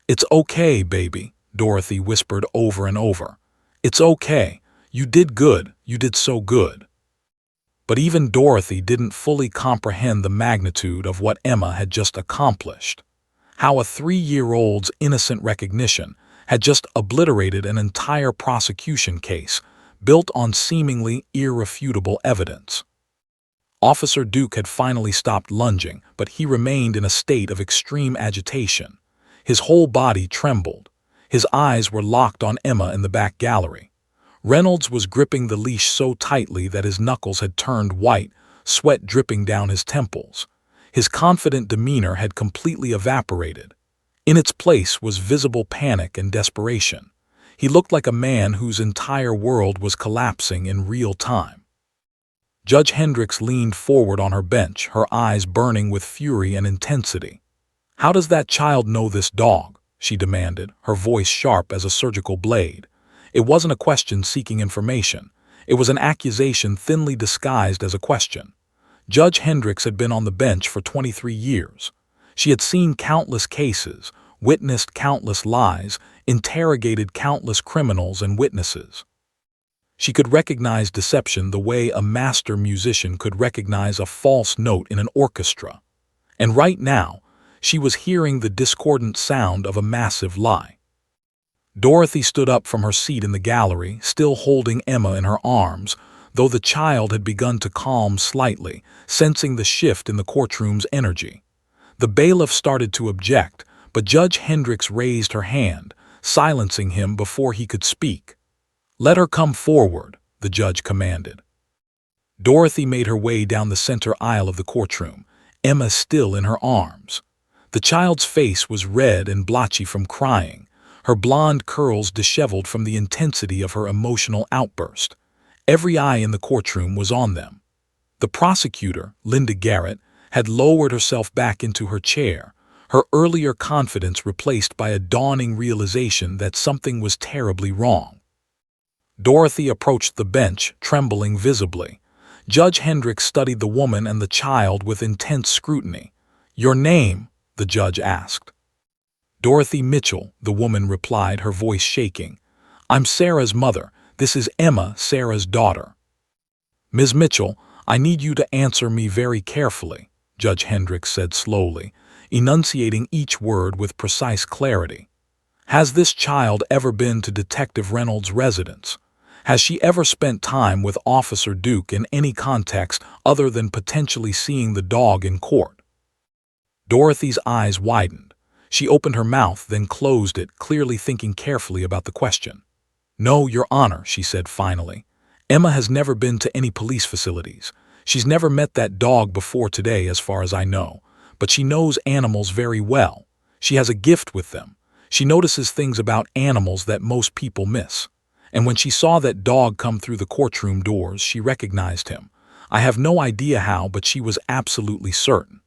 "It's okay, baby," Dorothy whispered over and over. "It's okay. You did good. You did so good." But even Dorothy didn't fully comprehend the magnitude of what Emma had just accomplished. How a 3-year-old's innocent recognition had just obliterated an entire prosecution case built on seemingly irrefutable evidence. Officer Duke had finally stopped lunging, but he remained in a state of extreme agitation. His whole body trembled. His eyes were locked on Emma in the back gallery. Reynolds was gripping the leash so tightly that his knuckles had turned white, sweat dripping down his temples. His confident demeanor had completely evaporated. In its place was visible panic and desperation. He looked like a man whose entire world was collapsing in real time. Judge Hendricks leaned forward on her bench, her eyes burning with fury and intensity. "How does that child know this dog?" she demanded, her voice sharp as a surgical blade. It wasn't a question seeking information. It was an accusation thinly disguised as a question. Judge Hendricks had been on the bench for 23 years. She had seen countless cases, witnessed countless lies, interrogated countless criminals and witnesses. She could recognize deception the way a master musician could recognize a false note in an orchestra. And right now, she was hearing the discordant sound of a massive lie. Dorothy stood up from her seat in the gallery, still holding Emma in her arms, though the child had begun to calm slightly, sensing the shift in the courtroom's energy. The bailiff started to object, but Judge Hendricks raised her hand, silencing him before he could speak. "Let her come forward," the judge commanded. Dorothy made her way down the center aisle of the courtroom, Emma still in her arms. The child's face was red and blotchy from crying, her blonde curls disheveled from the intensity of her emotional outburst. Every eye in the courtroom was on them. The prosecutor, Linda Garrett, had lowered herself back into her chair, her earlier confidence replaced by a dawning realization that something was terribly wrong. Dorothy approached the bench, trembling visibly. Judge Hendricks studied the woman and the child with intense scrutiny. "Your name?" the judge asked. "Dorothy Mitchell," the woman replied, her voice shaking. "I'm Sarah's mother. This is Emma, Sarah's daughter." "Ms. Mitchell, I need you to answer me very carefully," Judge Hendricks said slowly, enunciating each word with precise clarity. "Has this child ever been to Detective Reynolds' residence? Has she ever spent time with Officer Duke in any context other than potentially seeing the dog in court?" Dorothy's eyes widened. She opened her mouth, then closed it, clearly thinking carefully about the question. "No, Your Honor," she said finally. "Emma has never been to any police facilities. She's never met that dog before today, as far as I know. But she knows animals very well. She has a gift with them. She notices things about animals that most people miss. And when she saw that dog come through the courtroom doors, she recognized him. I have no idea how, but she was absolutely certain."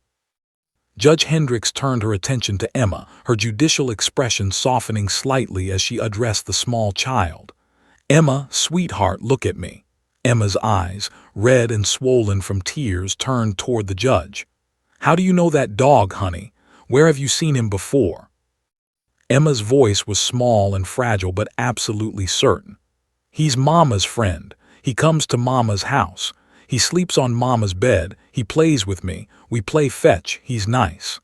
Judge Hendricks turned her attention to Emma, her judicial expression softening slightly as she addressed the small child. "Emma, sweetheart, look at me." Emma's eyes, red and swollen from tears, turned toward the judge. "How do you know that dog, honey? Where have you seen him before?" Emma's voice was small and fragile but absolutely certain. "He's Mama's friend. He comes to Mama's house. He sleeps on Mama's bed. He plays with me. We play fetch. He's nice."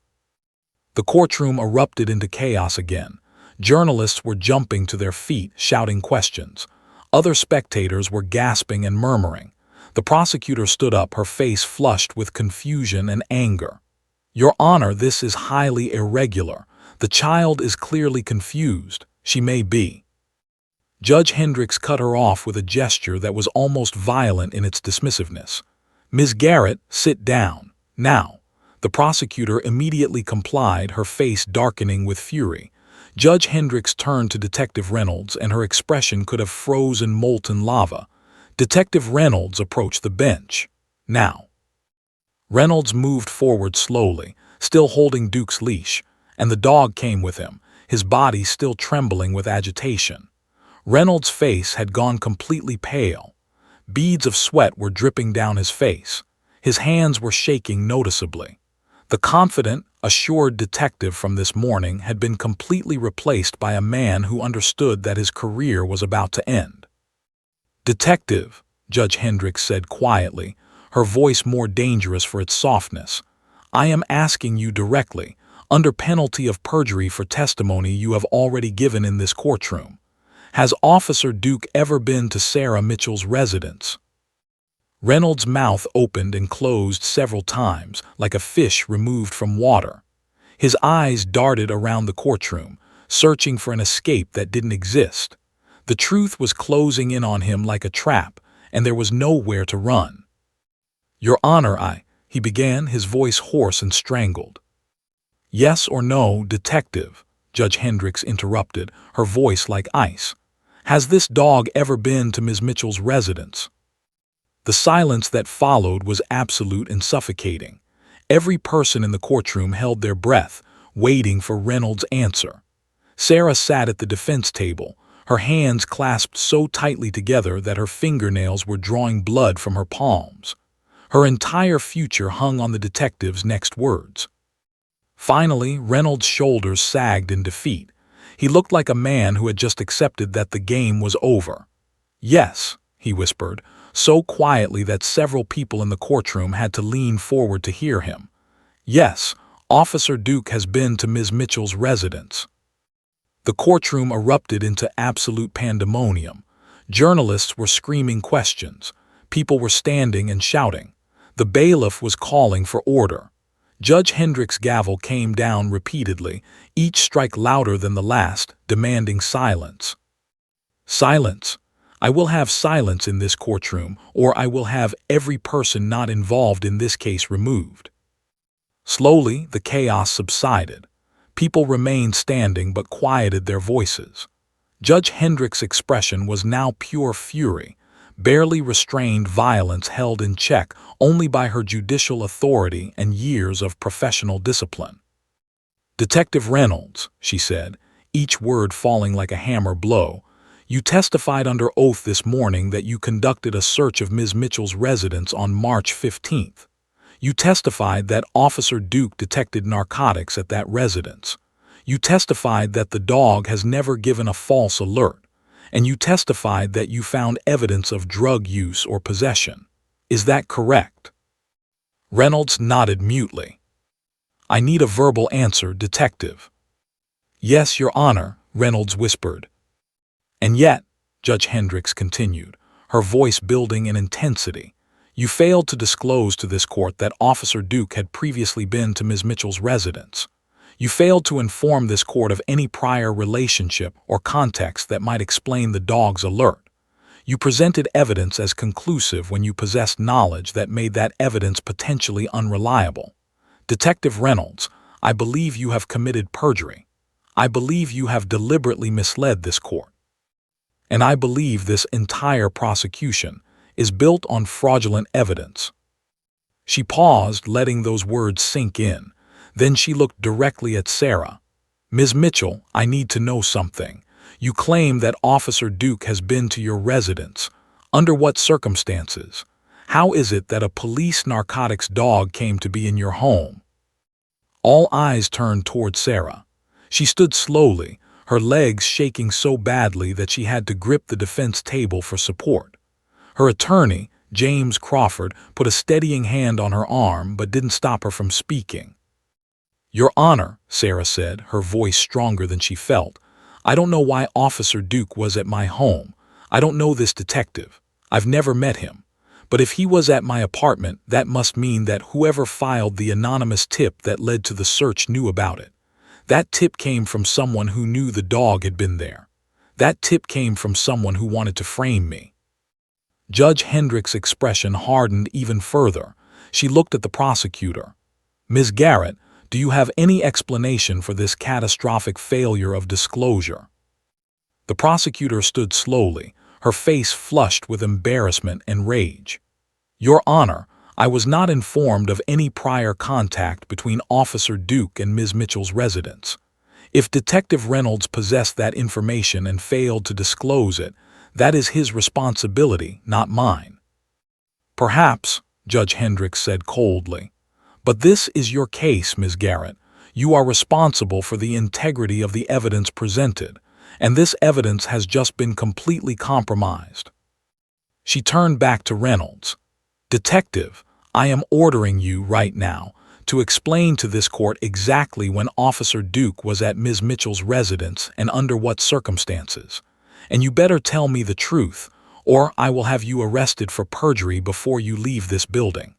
The courtroom erupted into chaos again. Journalists were jumping to their feet, shouting questions. Other spectators were gasping and murmuring. The prosecutor stood up, her face flushed with confusion and anger. "Your Honor, this is highly irregular. The child is clearly confused. She may be." Judge Hendricks cut her off with a gesture that was almost violent in its dismissiveness. "Ms. Garrett, sit down. Now." The prosecutor immediately complied, her face darkening with fury. Judge Hendricks turned to Detective Reynolds, and her expression could have frozen molten lava. Detective Reynolds approached the bench. "Now." Reynolds moved forward slowly, still holding Duke's leash, and the dog came with him, his body still trembling with agitation. Reynolds' face had gone completely pale. Beads of sweat were dripping down his face. His hands were shaking noticeably. The confident, assured detective from this morning had been completely replaced by a man who understood that his career was about to end. "Detective," Judge Hendricks said quietly, her voice more dangerous for its softness, "I am asking you directly, under penalty of perjury for testimony you have already given in this courtroom. Has Officer Duke ever been to Sarah Mitchell's residence?" Reynolds' mouth opened and closed several times, like a fish removed from water. His eyes darted around the courtroom, searching for an escape that didn't exist. The truth was closing in on him like a trap, and there was nowhere to run. "Your Honor, he began, his voice hoarse and strangled. "Yes or no, detective," Judge Hendricks interrupted, her voice like ice. "Has this dog ever been to Ms. Mitchell's residence?" The silence that followed was absolute and suffocating. Every person in the courtroom held their breath, waiting for Reynolds' answer. Sarah sat at the defense table, her hands clasped so tightly together that her fingernails were drawing blood from her palms. Her entire future hung on the detective's next words. Finally, Reynolds' shoulders sagged in defeat. He looked like a man who had just accepted that the game was over. "Yes," he whispered, so quietly that several people in the courtroom had to lean forward to hear him. "Yes, Officer Duke has been to Ms. Mitchell's residence." The courtroom erupted into absolute pandemonium. Journalists were screaming questions. People were standing and shouting. The bailiff was calling for order. Judge Hendricks' gavel came down repeatedly, each strike louder than the last, demanding silence. "Silence. I will have silence in this courtroom, or I will have every person not involved in this case removed." Slowly, the chaos subsided. People remained standing but quieted their voices. Judge Hendricks' expression was now pure fury, barely restrained violence held in check only by her judicial authority and years of professional discipline. "Detective Reynolds," she said, each word falling like a hammer blow, "you testified under oath this morning that you conducted a search of Ms. Mitchell's residence on March 15th. You testified that Officer Duke detected narcotics at that residence. You testified that the dog has never given a false alert. And you testified that you found evidence of drug use or possession. Is that correct?" Reynolds nodded mutely. "I need a verbal answer, detective." "Yes, Your Honor," Reynolds whispered. "And yet," Judge Hendricks continued, her voice building in intensity, "you failed to disclose to this court that Officer Duke had previously been to Ms. Mitchell's residence. You failed to inform this court of any prior relationship or context that might explain the dog's alert. You presented evidence as conclusive when you possessed knowledge that made that evidence potentially unreliable. Detective Reynolds, I believe you have committed perjury. I believe you have deliberately misled this court. And I believe this entire prosecution is built on fraudulent evidence." She paused, letting those words sink in. Then she looked directly at Sarah. "Ms. Mitchell, I need to know something. You claim that Officer Duke has been to your residence. Under what circumstances? How is it that a police narcotics dog came to be in your home?" All eyes turned toward Sarah. She stood slowly, her legs shaking so badly that she had to grip the defense table for support. Her attorney, James Crawford, put a steadying hand on her arm but didn't stop her from speaking. "Your Honor," Sarah said, her voice stronger than she felt, "I don't know why Officer Duke was at my home. I don't know this detective. I've never met him. But if he was at my apartment, that must mean that whoever filed the anonymous tip that led to the search knew about it. That tip came from someone who knew the dog had been there. That tip came from someone who wanted to frame me." Judge Hendrick's expression hardened even further. She looked at the prosecutor. "Ms. Garrett, do you have any explanation for this catastrophic failure of disclosure?" The prosecutor stood slowly, her face flushed with embarrassment and rage. "Your Honor, I was not informed of any prior contact between Officer Duke and Ms. Mitchell's residence. If Detective Reynolds possessed that information and failed to disclose it, that is his responsibility, not mine." "Perhaps," Judge Hendricks said coldly. "But this is your case, Ms. Garrett. You are responsible for the integrity of the evidence presented, and this evidence has just been completely compromised." She turned back to Reynolds. "Detective, I am ordering you right now to explain to this court exactly when Officer Duke was at Ms. Mitchell's residence and under what circumstances. And you better tell me the truth, or I will have you arrested for perjury before you leave this building."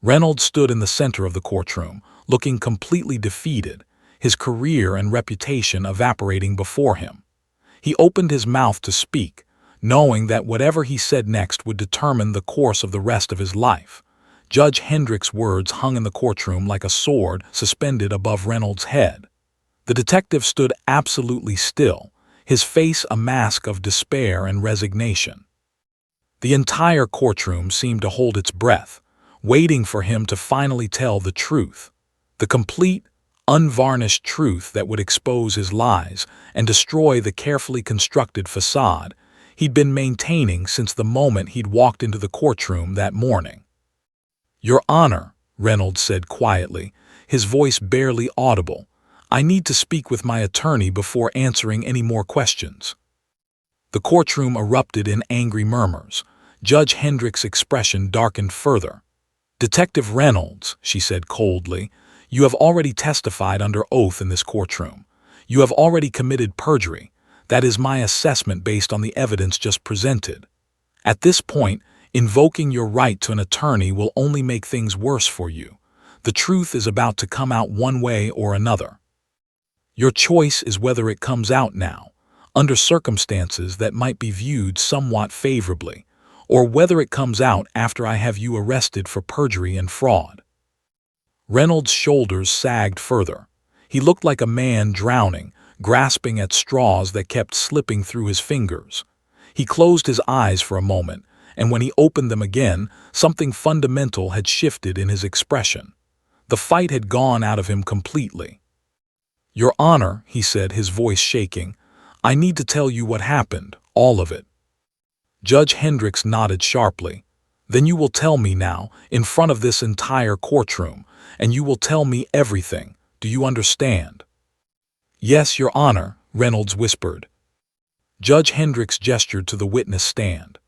Reynolds stood in the center of the courtroom, looking completely defeated, his career and reputation evaporating before him. He opened his mouth to speak, knowing that whatever he said next would determine the course of the rest of his life. Judge Hendrick's words hung in the courtroom like a sword suspended above Reynolds' head. The detective stood absolutely still, his face a mask of despair and resignation. The entire courtroom seemed to hold its breath, waiting for him to finally tell the truth, the complete, unvarnished truth that would expose his lies and destroy the carefully constructed facade he'd been maintaining since the moment he'd walked into the courtroom that morning. "Your Honor," Reynolds said quietly, his voice barely audible, "I need to speak with my attorney before answering any more questions." The courtroom erupted in angry murmurs. Judge Hendrick's expression darkened further. "Detective Reynolds," she said coldly, "you have already testified under oath in this courtroom. You have already committed perjury. That is my assessment based on the evidence just presented. At this point, invoking your right to an attorney will only make things worse for you. The truth is about to come out one way or another. Your choice is whether it comes out now, under circumstances that might be viewed somewhat favorably, or whether it comes out after I have you arrested for perjury and fraud." Reynolds' shoulders sagged further. He looked like a man drowning, grasping at straws that kept slipping through his fingers. He closed his eyes for a moment, and when he opened them again, something fundamental had shifted in his expression. The fight had gone out of him completely. "Your Honor," he said, his voice shaking, "I need to tell you what happened, all of it." Judge Hendricks nodded sharply. "Then you will tell me now, in front of this entire courtroom, and you will tell me everything. Do you understand?" "Yes, Your Honor," Reynolds whispered. Judge Hendricks gestured to the witness stand.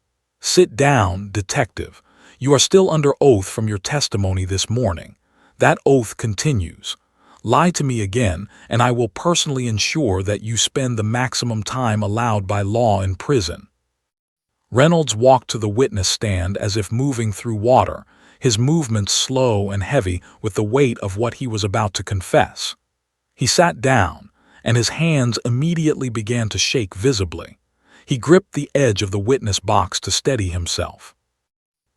"Sit down, detective. You are still under oath from your testimony this morning. That oath continues. Lie to me again, and I will personally ensure that you spend the maximum time allowed by law in prison." Reynolds walked to the witness stand as if moving through water, his movements slow and heavy with the weight of what he was about to confess. He sat down, and his hands immediately began to shake visibly. He gripped the edge of the witness box to steady himself.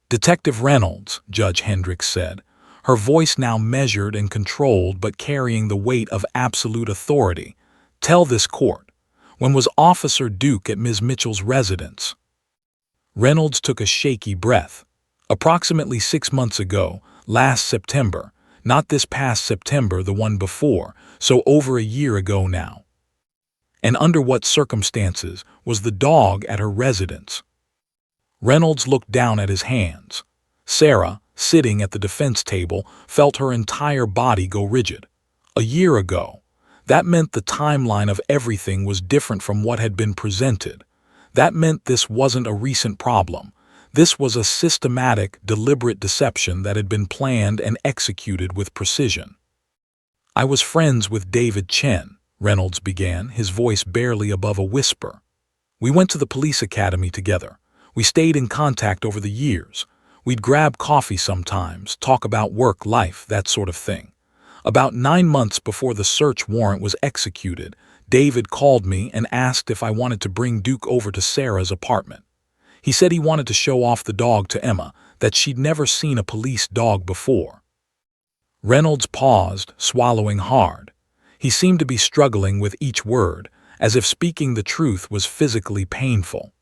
"Detective Reynolds," Judge Hendricks said, her voice now measured and controlled but carrying the weight of absolute authority, "tell this court, when was Officer Duke at Ms. Mitchell's residence?" Reynolds took a shaky breath. "Approximately 6 months ago, last September. Not this past September, the one before, so over a year ago now. And under what circumstances was the dog at her residence? Reynolds looked down at his hands. Sarah, sitting at the defense table, felt her entire body go rigid. A year ago. That meant the timeline of everything was different from what had been presented. That meant this wasn't a recent problem. This was a systematic, deliberate deception that had been planned and executed with precision. "I was friends with David Chen," Reynolds began, his voice barely above a whisper. "We went to the police academy together. We stayed in contact over the years. We'd grab coffee sometimes, talk about work, life, that sort of thing. About 9 months before the search warrant was executed, David called me and asked if I wanted to bring Duke over to Sarah's apartment. He said he wanted to show off the dog to Emma, that she'd never seen a police dog before." Reynolds paused, swallowing hard. He seemed to be struggling with each word, as if speaking the truth was physically painful.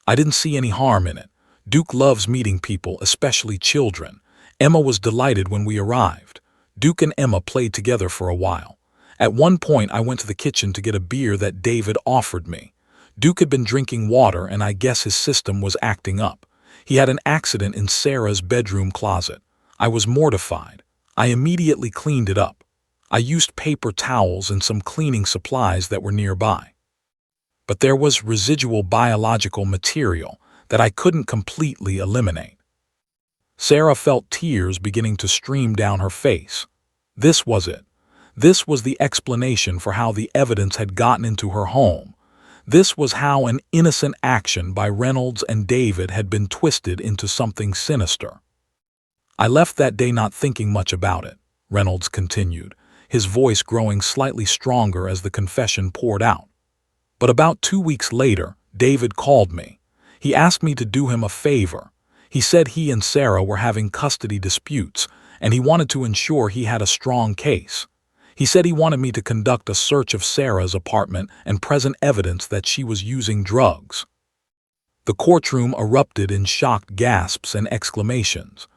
"I didn't see any harm in it. Duke loves meeting people, especially children. Emma was delighted when we arrived. Duke and Emma played together for a while. At one point I went to the kitchen to get a beer that David offered me. Duke had been drinking water and I guess his system was acting up. He had an accident in Sarah's bedroom closet. I was mortified. I immediately cleaned it up. I used paper towels and some cleaning supplies that were nearby. But there was residual biological material that I couldn't completely eliminate." Sarah felt tears beginning to stream down her face. This was it. This was the explanation for how the evidence had gotten into her home. This was how an innocent action by Reynolds and David had been twisted into something sinister. "I left that day not thinking much about it," Reynolds continued, his voice growing slightly stronger as the confession poured out. "But about 2 weeks later, David called me. He asked me to do him a favor. He said he and Sarah were having custody disputes, and he wanted to ensure he had a strong case. He said he wanted me to conduct a search of Sarah's apartment and present evidence that she was using drugs." The courtroom erupted in shocked gasps and exclamations.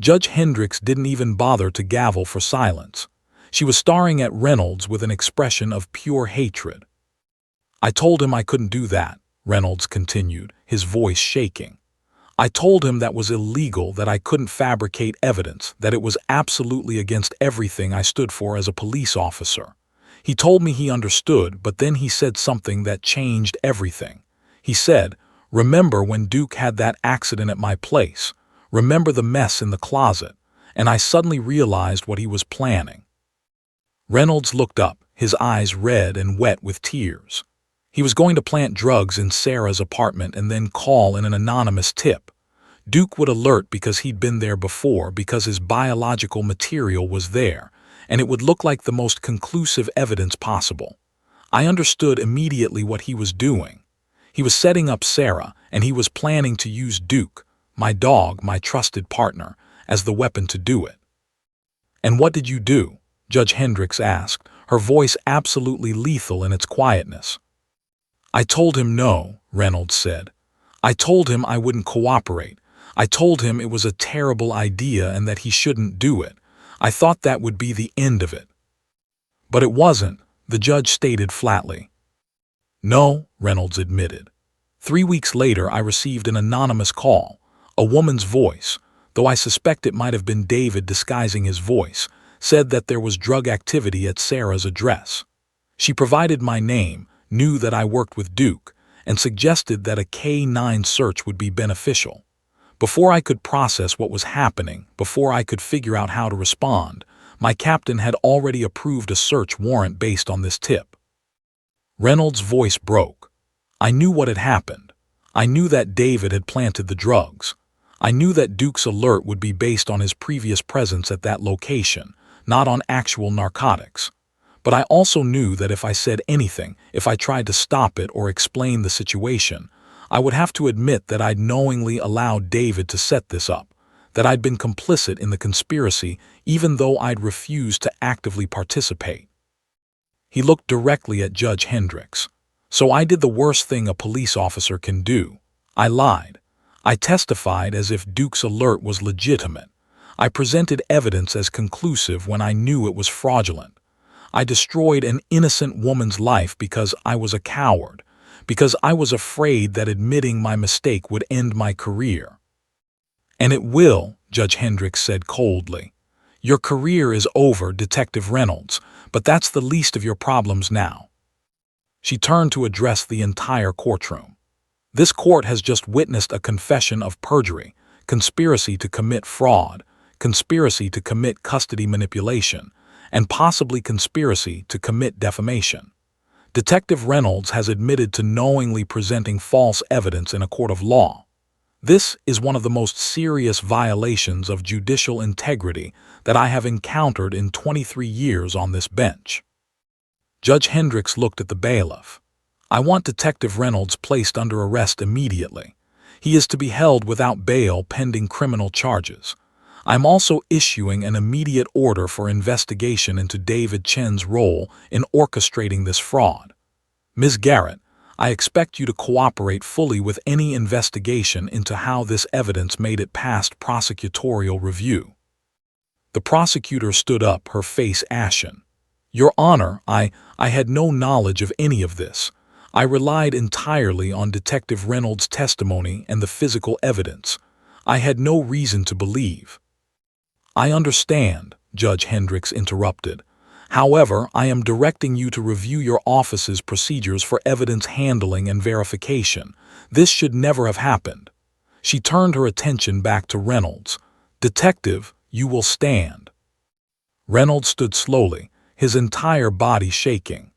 Judge Hendricks didn't even bother to gavel for silence. She was staring at Reynolds with an expression of pure hatred. "I told him I couldn't do that," Reynolds continued, his voice shaking. "I told him that was illegal, that I couldn't fabricate evidence, that it was absolutely against everything I stood for as a police officer. He told me he understood, but then he said something that changed everything. He said, 'Remember when Duke had that accident at my place? Remember the mess in the closet?' And I suddenly realized what he was planning." Reynolds looked up, his eyes red and wet with tears. He was going to plant drugs in Sarah's apartment and then call in an anonymous tip. Duke would alert because he'd been there before, because his biological material was there, and it would look like the most conclusive evidence possible. I understood immediately what he was doing. He was setting up Sarah, and he was planning to use Duke, my dog, my trusted partner, as the weapon to do it. "And what did you do?" Judge Hendricks asked, her voice absolutely lethal in its quietness. "I told him no," Reynolds said. "I told him I wouldn't cooperate. I told him it was a terrible idea and that he shouldn't do it. I thought that would be the end of it." "But it wasn't," the judge stated flatly. "No," Reynolds admitted. 3 weeks later I received an anonymous call, a woman's voice, though I suspect it might have been David disguising his voice, said that there was drug activity at Sarah's address. She provided my name, knew that I worked with Duke, and suggested that a K-9 search would be beneficial. Before I could process what was happening, before I could figure out how to respond, my captain had already approved a search warrant based on this tip. Reynolds' voice broke. I knew what had happened. I knew that David had planted the drugs. I knew that Duke's alert would be based on his previous presence at that location, not on actual narcotics. But I also knew that if I said anything, if I tried to stop it or explain the situation, I would have to admit that I'd knowingly allowed David to set this up, that I'd been complicit in the conspiracy even though I'd refused to actively participate. He looked directly at Judge Hendricks. "So I did the worst thing a police officer can do. I lied. I testified as if Duke's alert was legitimate. I presented evidence as conclusive when I knew it was fraudulent. I destroyed an innocent woman's life because I was a coward, because I was afraid that admitting my mistake would end my career. And it will, Judge Hendricks said coldly. Your career is over, Detective Reynolds, but that's the least of your problems now. She turned to address the entire courtroom. This court has just witnessed a confession of perjury, conspiracy to commit fraud, conspiracy to commit custody manipulation, and possibly conspiracy to commit defamation. Detective Reynolds has admitted to knowingly presenting false evidence in a court of law. This is one of the most serious violations of judicial integrity that I have encountered in 23 years on this bench. Judge Hendricks looked at the bailiff. I want Detective Reynolds placed under arrest immediately. He is to be held without bail pending criminal charges. I'm also issuing an immediate order for investigation into David Chen's role in orchestrating this fraud. Ms. Garrett, I expect you to cooperate fully with any investigation into how this evidence made it past prosecutorial review. The prosecutor stood up, her face ashen. Your Honor, I had no knowledge of any of this. I relied entirely on Detective Reynolds' testimony and the physical evidence. I had no reason to believe. I understand, Judge Hendricks interrupted. However, I am directing you to review your office's procedures for evidence handling and verification. This should never have happened. She turned her attention back to Reynolds. Detective, you will stand. Reynolds stood slowly, his entire body shaking.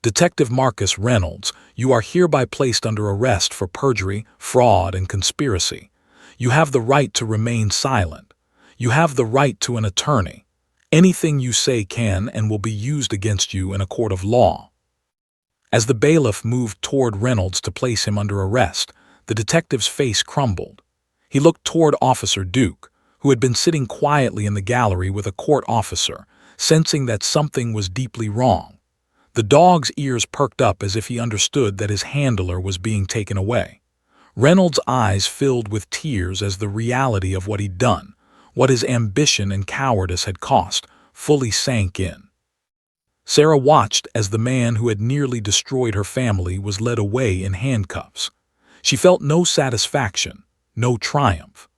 Detective Marcus Reynolds, you are hereby placed under arrest for perjury, fraud, and conspiracy. You have the right to remain silent. You have the right to an attorney. Anything you say can and will be used against you in a court of law. As the bailiff moved toward Reynolds to place him under arrest, the detective's face crumbled. He looked toward Officer Duke, who had been sitting quietly in the gallery with a court officer, sensing that something was deeply wrong. The dog's ears perked up as if he understood that his handler was being taken away. Reynolds' eyes filled with tears as the reality of what he'd done, what his ambition and cowardice had cost, fully sank in. Sarah watched as the man who had nearly destroyed her family was led away in handcuffs. She felt no satisfaction, no triumph,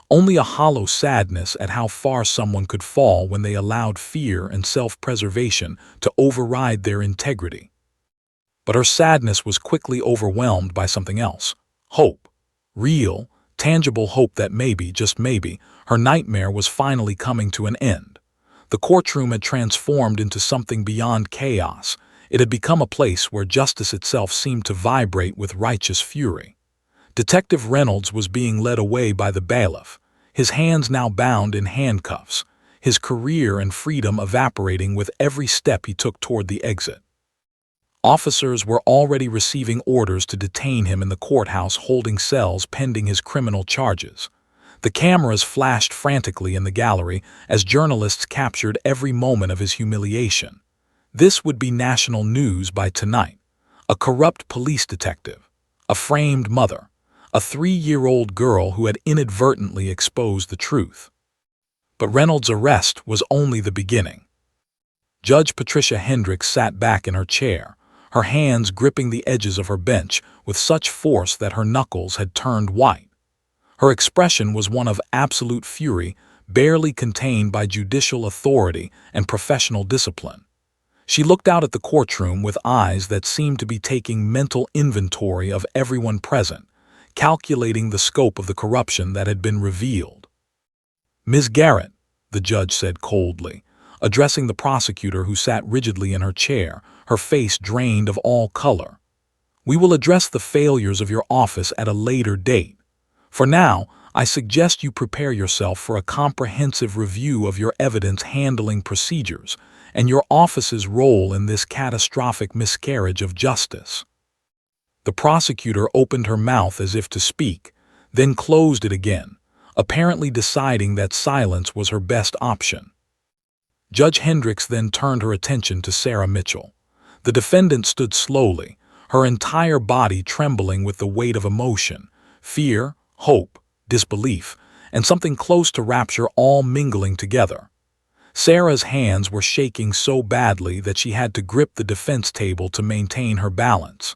only a hollow sadness at how far someone could fall when they allowed fear and self-preservation to override their integrity. But her sadness was quickly overwhelmed by something else: hope. Real, tangible hope that maybe, just maybe, her nightmare was finally coming to an end. The courtroom had transformed into something beyond chaos. It had become a place where justice itself seemed to vibrate with righteous fury. Detective Reynolds was being led away by the bailiff, his hands now bound in handcuffs, his career and freedom evaporating with every step he took toward the exit. Officers were already receiving orders to detain him in the courthouse holding cells pending his criminal charges. The cameras flashed frantically in the gallery as journalists captured every moment of his humiliation. This would be national news by tonight. A corrupt police detective, a framed mother, a 3-year-old girl who had inadvertently exposed the truth. But Reynolds' arrest was only the beginning. Judge Patricia Hendricks sat back in her chair, her hands gripping the edges of her bench with such force that her knuckles had turned white. Her expression was one of absolute fury, barely contained by judicial authority and professional discipline. She looked out at the courtroom with eyes that seemed to be taking mental inventory of everyone present, calculating the scope of the corruption that had been revealed. Ms. Garrett, the judge said coldly, addressing the prosecutor who sat rigidly in her chair, her face drained of all color. We will address the failures of your office at a later date. For now, I suggest you prepare yourself for a comprehensive review of your evidence handling procedures and your office's role in this catastrophic miscarriage of justice. The prosecutor opened her mouth as if to speak, then closed it again, apparently deciding that silence was her best option. Judge Hendricks then turned her attention to Sarah Mitchell. The defendant stood slowly, her entire body trembling with the weight of emotion, fear, hope, disbelief, and something close to rapture all mingling together. Sarah's hands were shaking so badly that she had to grip the defense table to maintain her balance.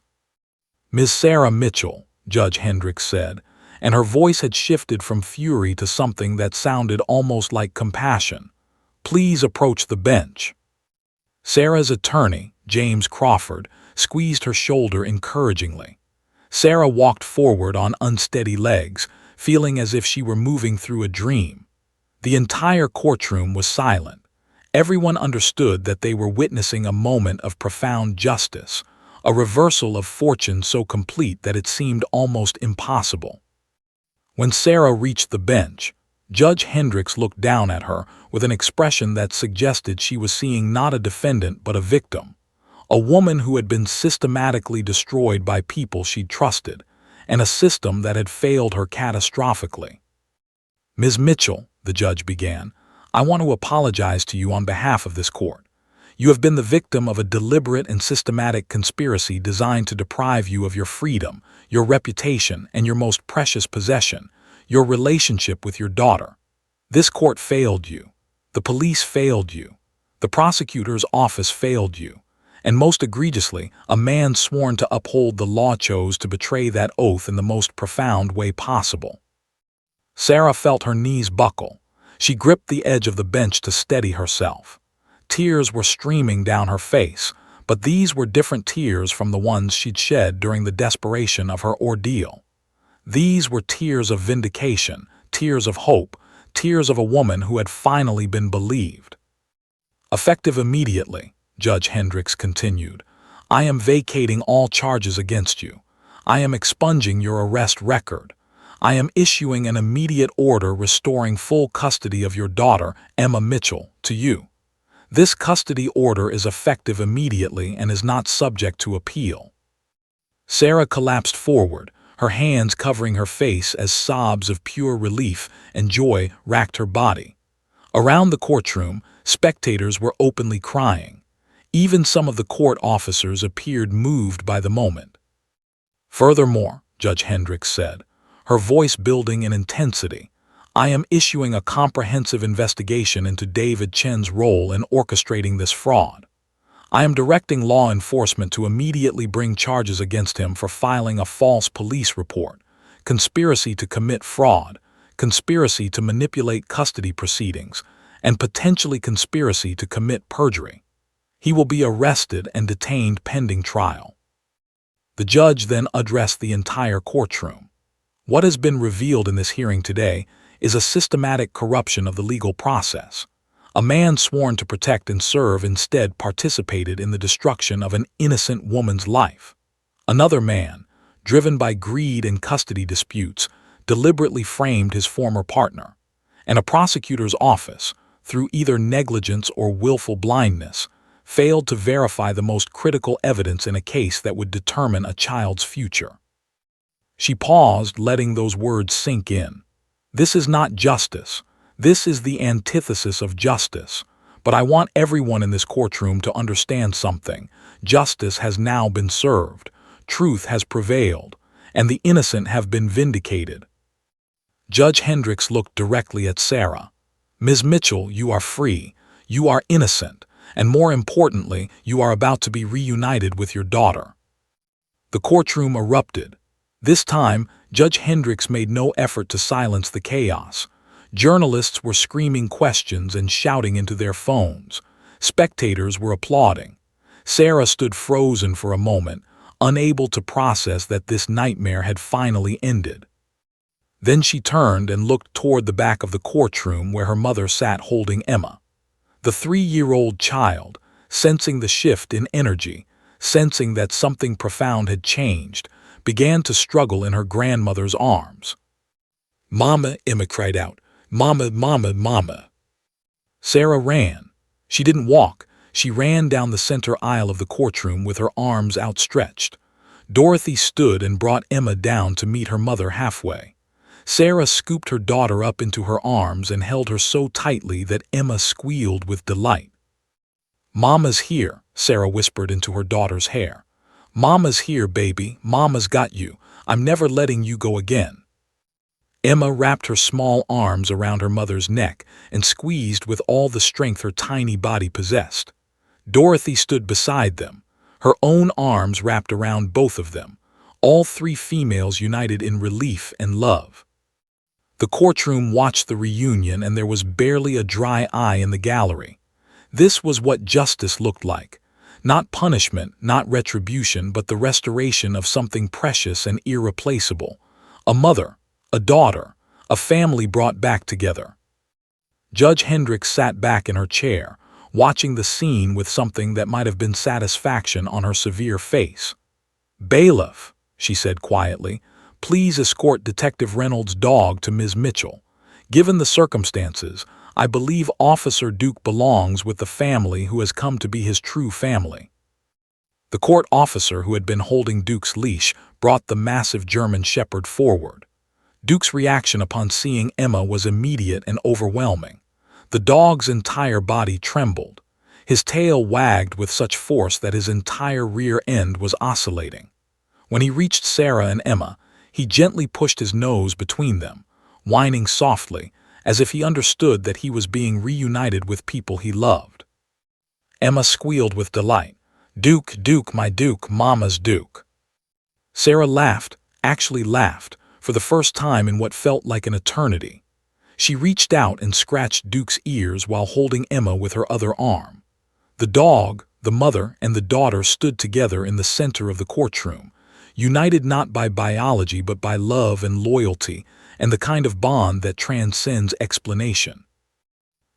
"Miss Sarah Mitchell," Judge Hendricks said, and her voice had shifted from fury to something that sounded almost like compassion. "Please approach the bench." Sarah's attorney, James Crawford, squeezed her shoulder encouragingly. Sarah walked forward on unsteady legs, feeling as if she were moving through a dream. The entire courtroom was silent. Everyone understood that they were witnessing a moment of profound justice, a reversal of fortune so complete that it seemed almost impossible. When Sarah reached the bench, Judge Hendricks looked down at her with an expression that suggested she was seeing not a defendant but a victim, a woman who had been systematically destroyed by people she'd trusted, and a system that had failed her catastrophically. "Ms. Mitchell," the judge began, "I want to apologize to you on behalf of this court. You have been the victim of a deliberate and systematic conspiracy designed to deprive you of your freedom, your reputation, and your most precious possession, your relationship with your daughter. This court failed you. The police failed you. The prosecutor's office failed you. And most egregiously, a man sworn to uphold the law chose to betray that oath in the most profound way possible." Sarah felt her knees buckle. She gripped the edge of the bench to steady herself. Tears were streaming down her face, but these were different tears from the ones she'd shed during the desperation of her ordeal. These were tears of vindication, tears of hope, tears of a woman who had finally been believed. "Effective immediately," Judge Hendricks continued, "I am vacating all charges against you. I am expunging your arrest record. I am issuing an immediate order restoring full custody of your daughter, Emma Mitchell, to you. This custody order is effective immediately and is not subject to appeal." Sarah collapsed forward, her hands covering her face as sobs of pure relief and joy racked her body. Around the courtroom, spectators were openly crying. Even some of the court officers appeared moved by the moment. "Furthermore," Judge Hendricks said, her voice building in intensity, "I am issuing a comprehensive investigation into David Chen's role in orchestrating this fraud. I am directing law enforcement to immediately bring charges against him for filing a false police report, conspiracy to commit fraud, conspiracy to manipulate custody proceedings, and potentially conspiracy to commit perjury. He will be arrested and detained pending trial." The judge then addressed the entire courtroom. "What has been revealed in this hearing today is a systematic corruption of the legal process. A man sworn to protect and serve instead participated in the destruction of an innocent woman's life. Another man, driven by greed and custody disputes, deliberately framed his former partner. And a prosecutor's office, through either negligence or willful blindness, failed to verify the most critical evidence in a case that would determine a child's future." She paused, letting those words sink in. "This is not justice. This is the antithesis of justice. But I want everyone in this courtroom to understand something. Justice has now been served. Truth has prevailed. And the innocent have been vindicated." Judge Hendricks looked directly at Sarah. "Ms. Mitchell, you are free. You are innocent. And more importantly, you are about to be reunited with your daughter." The courtroom erupted. This time, Judge Hendricks made no effort to silence the chaos. Journalists were screaming questions and shouting into their phones. Spectators were applauding. Sarah stood frozen for a moment, unable to process that this nightmare had finally ended. Then she turned and looked toward the back of the courtroom where her mother sat holding Emma. The 3-year-old child, sensing the shift in energy, sensing that something profound had changed, began to struggle in her grandmother's arms. "Mama," Emma cried out. "Mama, mama, mama." Sarah ran. She didn't walk. She ran down the center aisle of the courtroom with her arms outstretched. Dorothy stood and brought Emma down to meet her mother halfway. Sarah scooped her daughter up into her arms and held her so tightly that Emma squealed with delight. "Mama's here," Sarah whispered into her daughter's hair. "Mama's here, baby. Mama's got you. I'm never letting you go again." Emma wrapped her small arms around her mother's neck and squeezed with all the strength her tiny body possessed. Dorothy stood beside them, her own arms wrapped around both of them, all three females united in relief and love. The courtroom watched the reunion, and there was barely a dry eye in the gallery. This was what justice looked like. Not punishment, not retribution, but the restoration of something precious and irreplaceable. A mother, a daughter, a family brought back together. Judge Hendricks sat back in her chair, watching the scene with something that might have been satisfaction on her severe face. "Bailiff," she said quietly, "please escort Detective Reynolds' dog to Ms. Mitchell. Given the circumstances, I believe Officer Duke belongs with the family who has come to be his true family." The court officer who had been holding Duke's leash brought the massive German Shepherd forward. Duke's reaction upon seeing Emma was immediate and overwhelming. The dog's entire body trembled. His tail wagged with such force that his entire rear end was oscillating. When he reached Sarah and Emma, he gently pushed his nose between them, whining softly, as if he understood that he was being reunited with people he loved. Emma squealed with delight, "Duke, Duke, my Duke, Mama's Duke." Sarah laughed, actually laughed, for the first time in what felt like an eternity. She reached out and scratched Duke's ears while holding Emma with her other arm. The dog, the mother, and the daughter stood together in the center of the courtroom, united not by biology but by love and loyalty and the kind of bond that transcends explanation.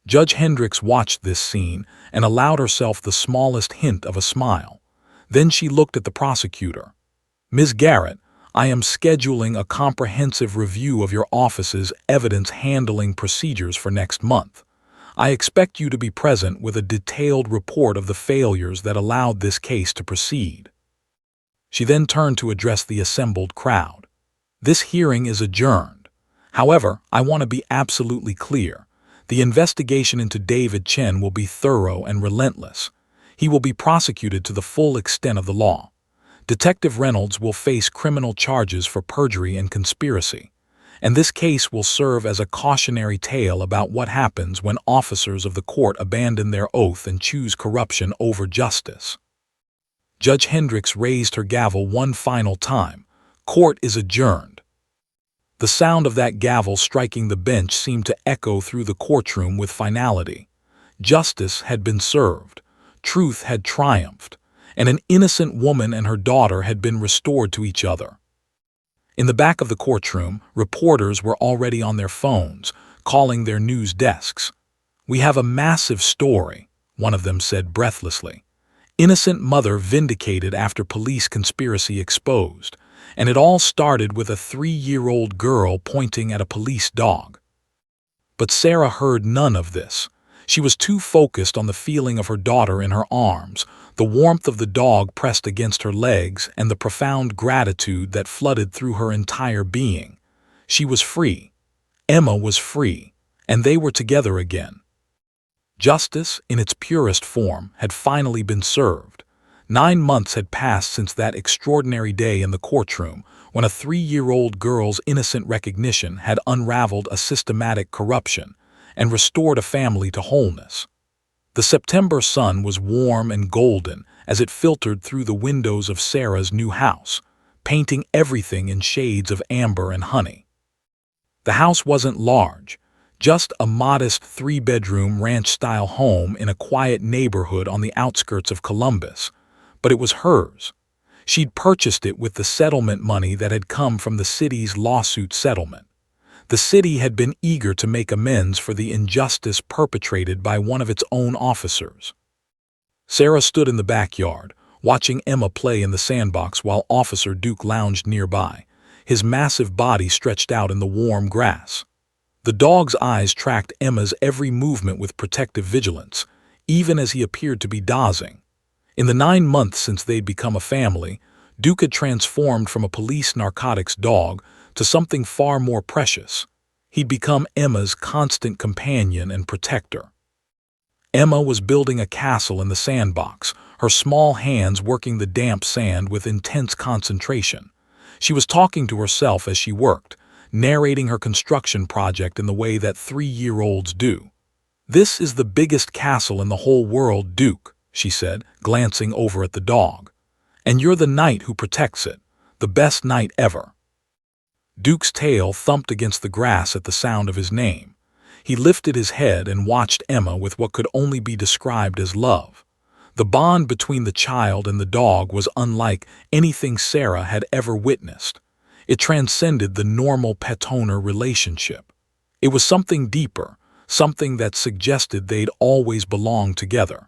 Judge Hendricks watched this scene and allowed herself the smallest hint of a smile. Then she looked at the prosecutor. "Ms. Garrett, I am scheduling a comprehensive review of your office's evidence handling procedures for next month. I expect you to be present with a detailed report of the failures that allowed this case to proceed." She then turned to address the assembled crowd. "This hearing is adjourned. However, I want to be absolutely clear. The investigation into David Chen will be thorough and relentless. He will be prosecuted to the full extent of the law. Detective Reynolds will face criminal charges for perjury and conspiracy, and this case will serve as a cautionary tale about what happens when officers of the court abandon their oath and choose corruption over justice." Judge Hendricks raised her gavel one final time. "Court is adjourned." The sound of that gavel striking the bench seemed to echo through the courtroom with finality. Justice had been served, truth had triumphed, and an innocent woman and her daughter had been restored to each other. In the back of the courtroom, reporters were already on their phones, calling their news desks. "We have a massive story," one of them said breathlessly. "Innocent mother vindicated after police conspiracy exposed, and it all started with a 3-year-old girl pointing at a police dog." But Sarah heard none of this. She was too focused on the feeling of her daughter in her arms, the warmth of the dog pressed against her legs, and the profound gratitude that flooded through her entire being. She was free. Emma was free, and they were together again. Justice, in its purest form, had finally been served. 9 months had passed since that extraordinary day in the courtroom when a 3-year-old girl's innocent recognition had unraveled a systematic corruption and restored a family to wholeness. The September sun was warm and golden as it filtered through the windows of Sarah's new house, painting everything in shades of amber and honey. The house wasn't large, just a modest 3-bedroom ranch-style home in a quiet neighborhood on the outskirts of Columbus, but it was hers. She'd purchased it with the settlement money that had come from the city's lawsuit settlement. The city had been eager to make amends for the injustice perpetrated by one of its own officers. Sarah stood in the backyard, watching Emma play in the sandbox while Officer Duke lounged nearby, his massive body stretched out in the warm grass. The dog's eyes tracked Emma's every movement with protective vigilance, even as he appeared to be dozing. In the 9 months since they'd become a family, Duke had transformed from a police narcotics dog to something far more precious. He'd become Emma's constant companion and protector. Emma was building a castle in the sandbox, her small hands working the damp sand with intense concentration. She was talking to herself as she worked, narrating her construction project in the way that 3-year-olds do. "This is the biggest castle in the whole world, Duke," she said, glancing over at the dog. "And you're the knight who protects it. The best knight ever." Duke's tail thumped against the grass at the sound of his name. He lifted his head and watched Emma with what could only be described as love. The bond between the child and the dog was unlike anything Sarah had ever witnessed. It transcended the normal pet-owner relationship. It was something deeper, something that suggested they'd always belonged together.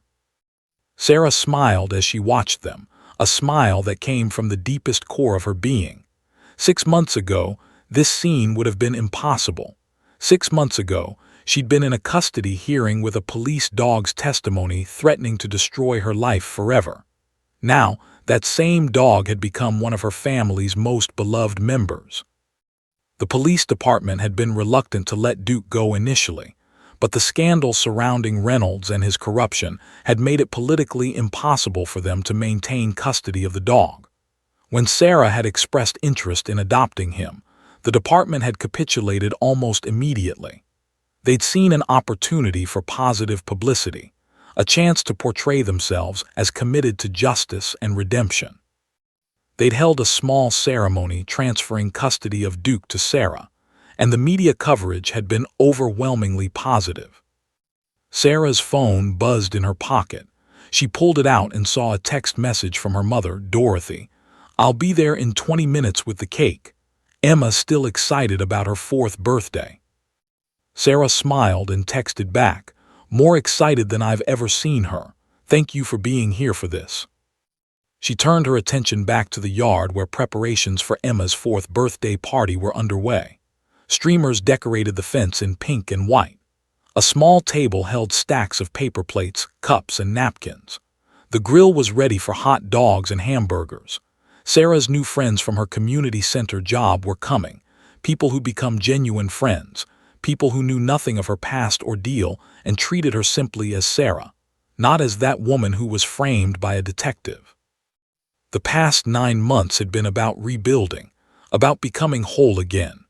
Sarah smiled as she watched them, a smile that came from the deepest core of her being. 6 months ago, this scene would have been impossible. 6 months ago, she'd been in a custody hearing with a police dog's testimony threatening to destroy her life forever. Now, that same dog had become one of her family's most beloved members. The police department had been reluctant to let Duke go initially, but the scandal surrounding Reynolds and his corruption had made it politically impossible for them to maintain custody of the dog. When Sarah had expressed interest in adopting him, the department had capitulated almost immediately. They'd seen an opportunity for positive publicity, a chance to portray themselves as committed to justice and redemption. They'd held a small ceremony transferring custody of Duke to Sarah, and the media coverage had been overwhelmingly positive. Sarah's phone buzzed in her pocket. She pulled it out and saw a text message from her mother, Dorothy. "I'll be there in 20 minutes with the cake." Emma still excited about her 4th birthday. Sarah smiled and texted back, "More excited than I've ever seen her. Thank you for being here for this." She turned her attention back to the yard where preparations for Emma's 4th birthday party were underway. Streamers decorated the fence in pink and white. A small table held stacks of paper plates, cups, and napkins. The grill was ready for hot dogs and hamburgers. Sarah's new friends from her community center job were coming, people who'd become genuine friends, people who knew nothing of her past ordeal and treated her simply as Sarah, not as that woman who was framed by a detective. The past 9 months had been about rebuilding, about becoming whole again.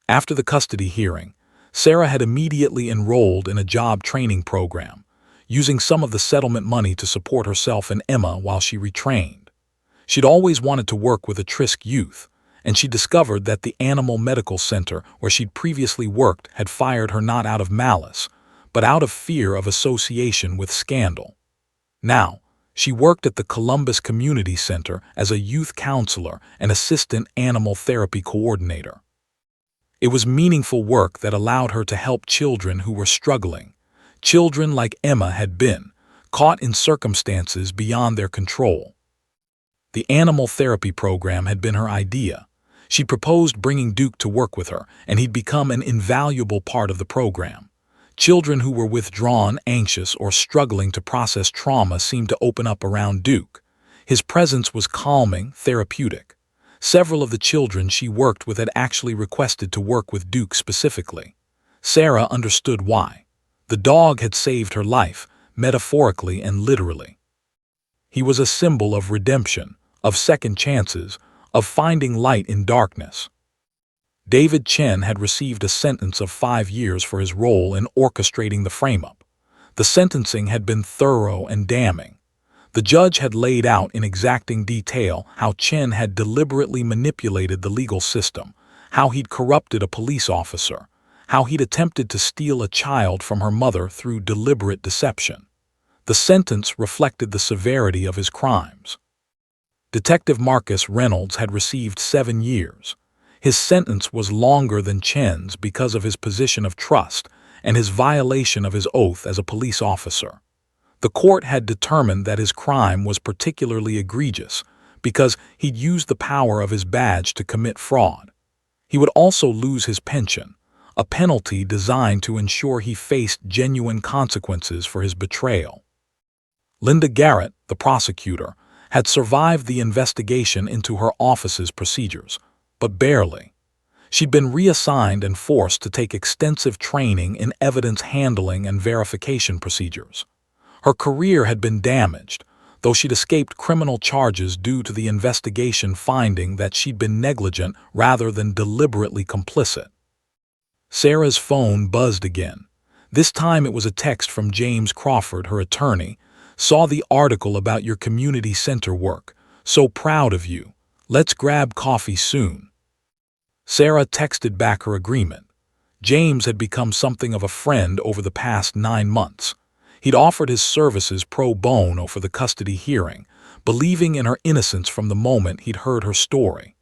After the custody hearing, Sarah had immediately enrolled in a job training program, using some of the settlement money to support herself and Emma while she retrained. She'd always wanted to work with at-risk youth, and she discovered that the Animal Medical Center where she'd previously worked had fired her not out of malice, but out of fear of association with scandal. Now, she worked at the Columbus Community Center as a youth counselor and assistant animal therapy coordinator. It was meaningful work that allowed her to help children who were struggling, children like Emma had been, caught in circumstances beyond their control. The animal therapy program had been her idea. She proposed bringing Duke to work with her, and he'd become an invaluable part of the program. Children who were withdrawn, anxious, or struggling to process trauma seemed to open up around Duke. His presence was calming, therapeutic. Several of the children she worked with had actually requested to work with Duke specifically. Sarah understood why. The dog had saved her life, metaphorically and literally. He was a symbol of redemption, of second chances, of finding light in darkness. David Chen had received a sentence of 5 years for his role in orchestrating the frame-up. The sentencing had been thorough and damning. The judge had laid out in exacting detail how Chen had deliberately manipulated the legal system, how he'd corrupted a police officer, how he'd attempted to steal a child from her mother through deliberate deception. The sentence reflected the severity of his crimes. Detective Marcus Reynolds had received 7 years. His sentence was longer than Chen's because of his position of trust and his violation of his oath as a police officer. The court had determined that his crime was particularly egregious because he'd used the power of his badge to commit fraud. He would also lose his pension, a penalty designed to ensure he faced genuine consequences for his betrayal. Linda Garrett, the prosecutor, had survived the investigation into her office's procedures, but barely. She'd been reassigned and forced to take extensive training in evidence handling and verification procedures. Her career had been damaged. though she'd escaped criminal charges due to the investigation finding that she'd been negligent rather than deliberately complicit. Sarah's phone buzzed again. This time it was a text from James Crawford, her attorney. "Saw the article about your community center work. So proud of you. Let's grab coffee soon." Sarah texted back her agreement. James had become something of a friend over the past 9 months. He'd offered his services pro bono for the custody hearing, believing in her innocence from the moment he'd heard her story.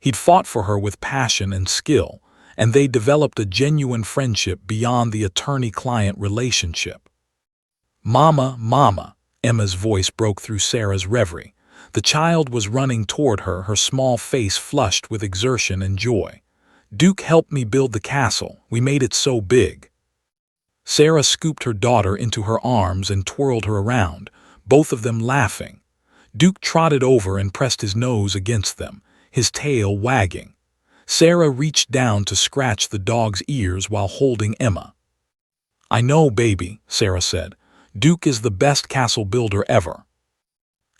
He'd fought for her with passion and skill, and they developed a genuine friendship beyond the attorney-client relationship. "Mama, Mama," Emma's voice broke through Sarah's reverie. The child was running toward her, her small face flushed with exertion and joy. "Duke helped me build the castle. We made it so big." Sarah scooped her daughter into her arms and twirled her around, both of them laughing. Duke trotted over and pressed his nose against them, his tail wagging. Sarah reached down to scratch the dog's ears while holding Emma. "I know, baby," Sarah said. "Duke is the best castle builder ever."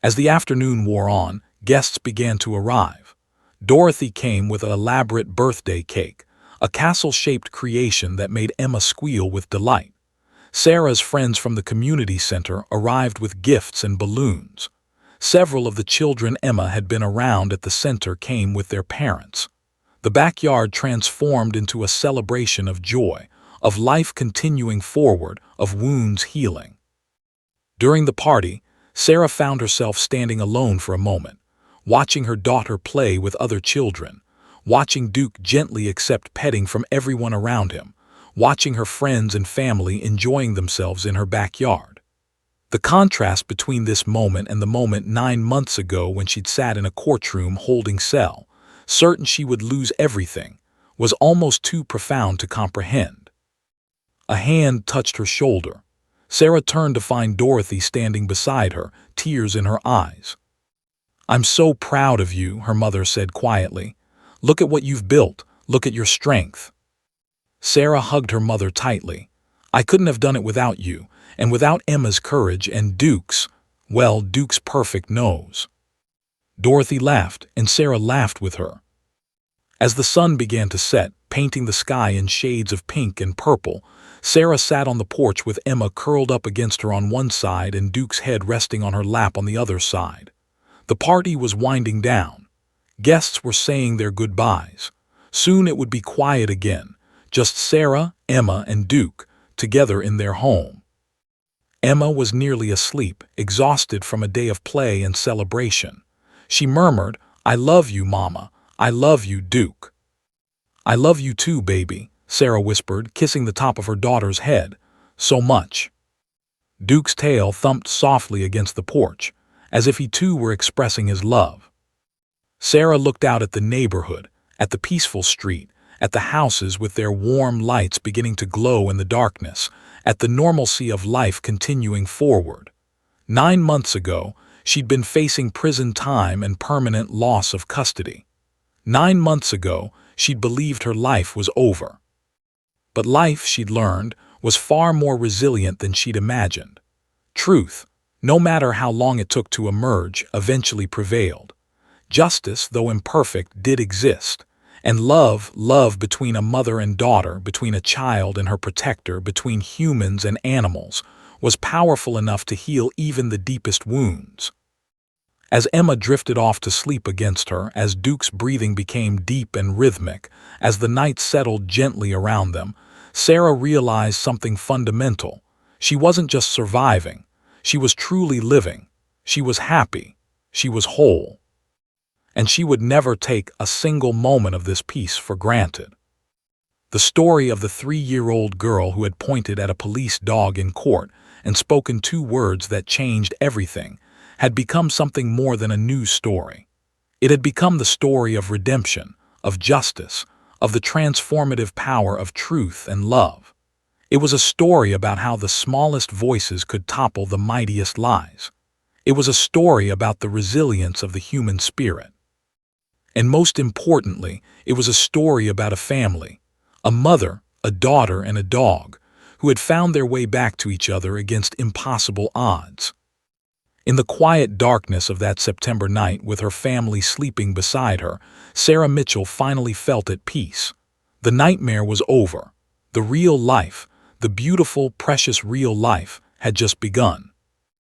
As the afternoon wore on, guests began to arrive. Dorothy came with an elaborate birthday cake, a castle-shaped creation that made Emma squeal with delight. Sarah's friends from the community center arrived with gifts and balloons. Several of the children Emma had been around at the center came with their parents. The backyard transformed into a celebration of joy, of life continuing forward, of wounds healing. During the party, Sarah found herself standing alone for a moment, watching her daughter play with other children, watching Duke gently accept petting from everyone around him, watching her friends and family enjoying themselves in her backyard. The contrast between this moment and the moment 9 months ago when she'd sat in a courtroom holding cell, certain she would lose everything, was almost too profound to comprehend. A hand touched her shoulder. Sarah turned to find Dorothy standing beside her, tears in her eyes. "I'm so proud of you," her mother said quietly. "Look at what you've built. Look at your strength." Sarah hugged her mother tightly. "I couldn't have done it without you, and without Emma's courage and Duke's perfect nose." Dorothy laughed, and Sarah laughed with her. As the sun began to set, painting the sky in shades of pink and purple, Sarah sat on the porch with Emma curled up against her on one side and Duke's head resting on her lap on the other side. The party was winding down. Guests were saying their goodbyes. Soon it would be quiet again, just Sarah, Emma, and Duke, together in their home. Emma was nearly asleep, exhausted from a day of play and celebration. She murmured, "I love you, Mama. I love you, Duke." "I love you too, baby," Sarah whispered, kissing the top of her daughter's head. "So much." Duke's tail thumped softly against the porch, as if he too were expressing his love. Sarah looked out at the neighborhood, at the peaceful street, at the houses with their warm lights beginning to glow in the darkness, at the normalcy of life continuing forward. 9 months ago, she'd been facing prison time and permanent loss of custody. 9 months ago, she'd believed her life was over. But life, she'd learned, was far more resilient than she'd imagined. Truth, no matter how long it took to emerge, eventually prevailed. Justice, though imperfect, did exist. And love between a mother and daughter, between a child and her protector, between humans and animals, was powerful enough to heal even the deepest wounds. As Emma drifted off to sleep against her, as Duke's breathing became deep and rhythmic, as the night settled gently around them, Sarah realized something fundamental. She wasn't just surviving. She was truly living. She was happy. She was whole. And she would never take a single moment of this peace for granted. The story of the 3-year-old girl who had pointed at a police dog in court and spoken 2 words that changed everything had become something more than a news story. It had become the story of redemption, of justice, of the transformative power of truth and love. It was a story about how the smallest voices could topple the mightiest lies. It was a story about the resilience of the human spirit. And most importantly, it was a story about a family, a mother, a daughter, and a dog, who had found their way back to each other against impossible odds. In the quiet darkness of that September night, with her family sleeping beside her, Sarah Mitchell finally felt at peace. The nightmare was over. The real life, the beautiful, precious real life, had just begun.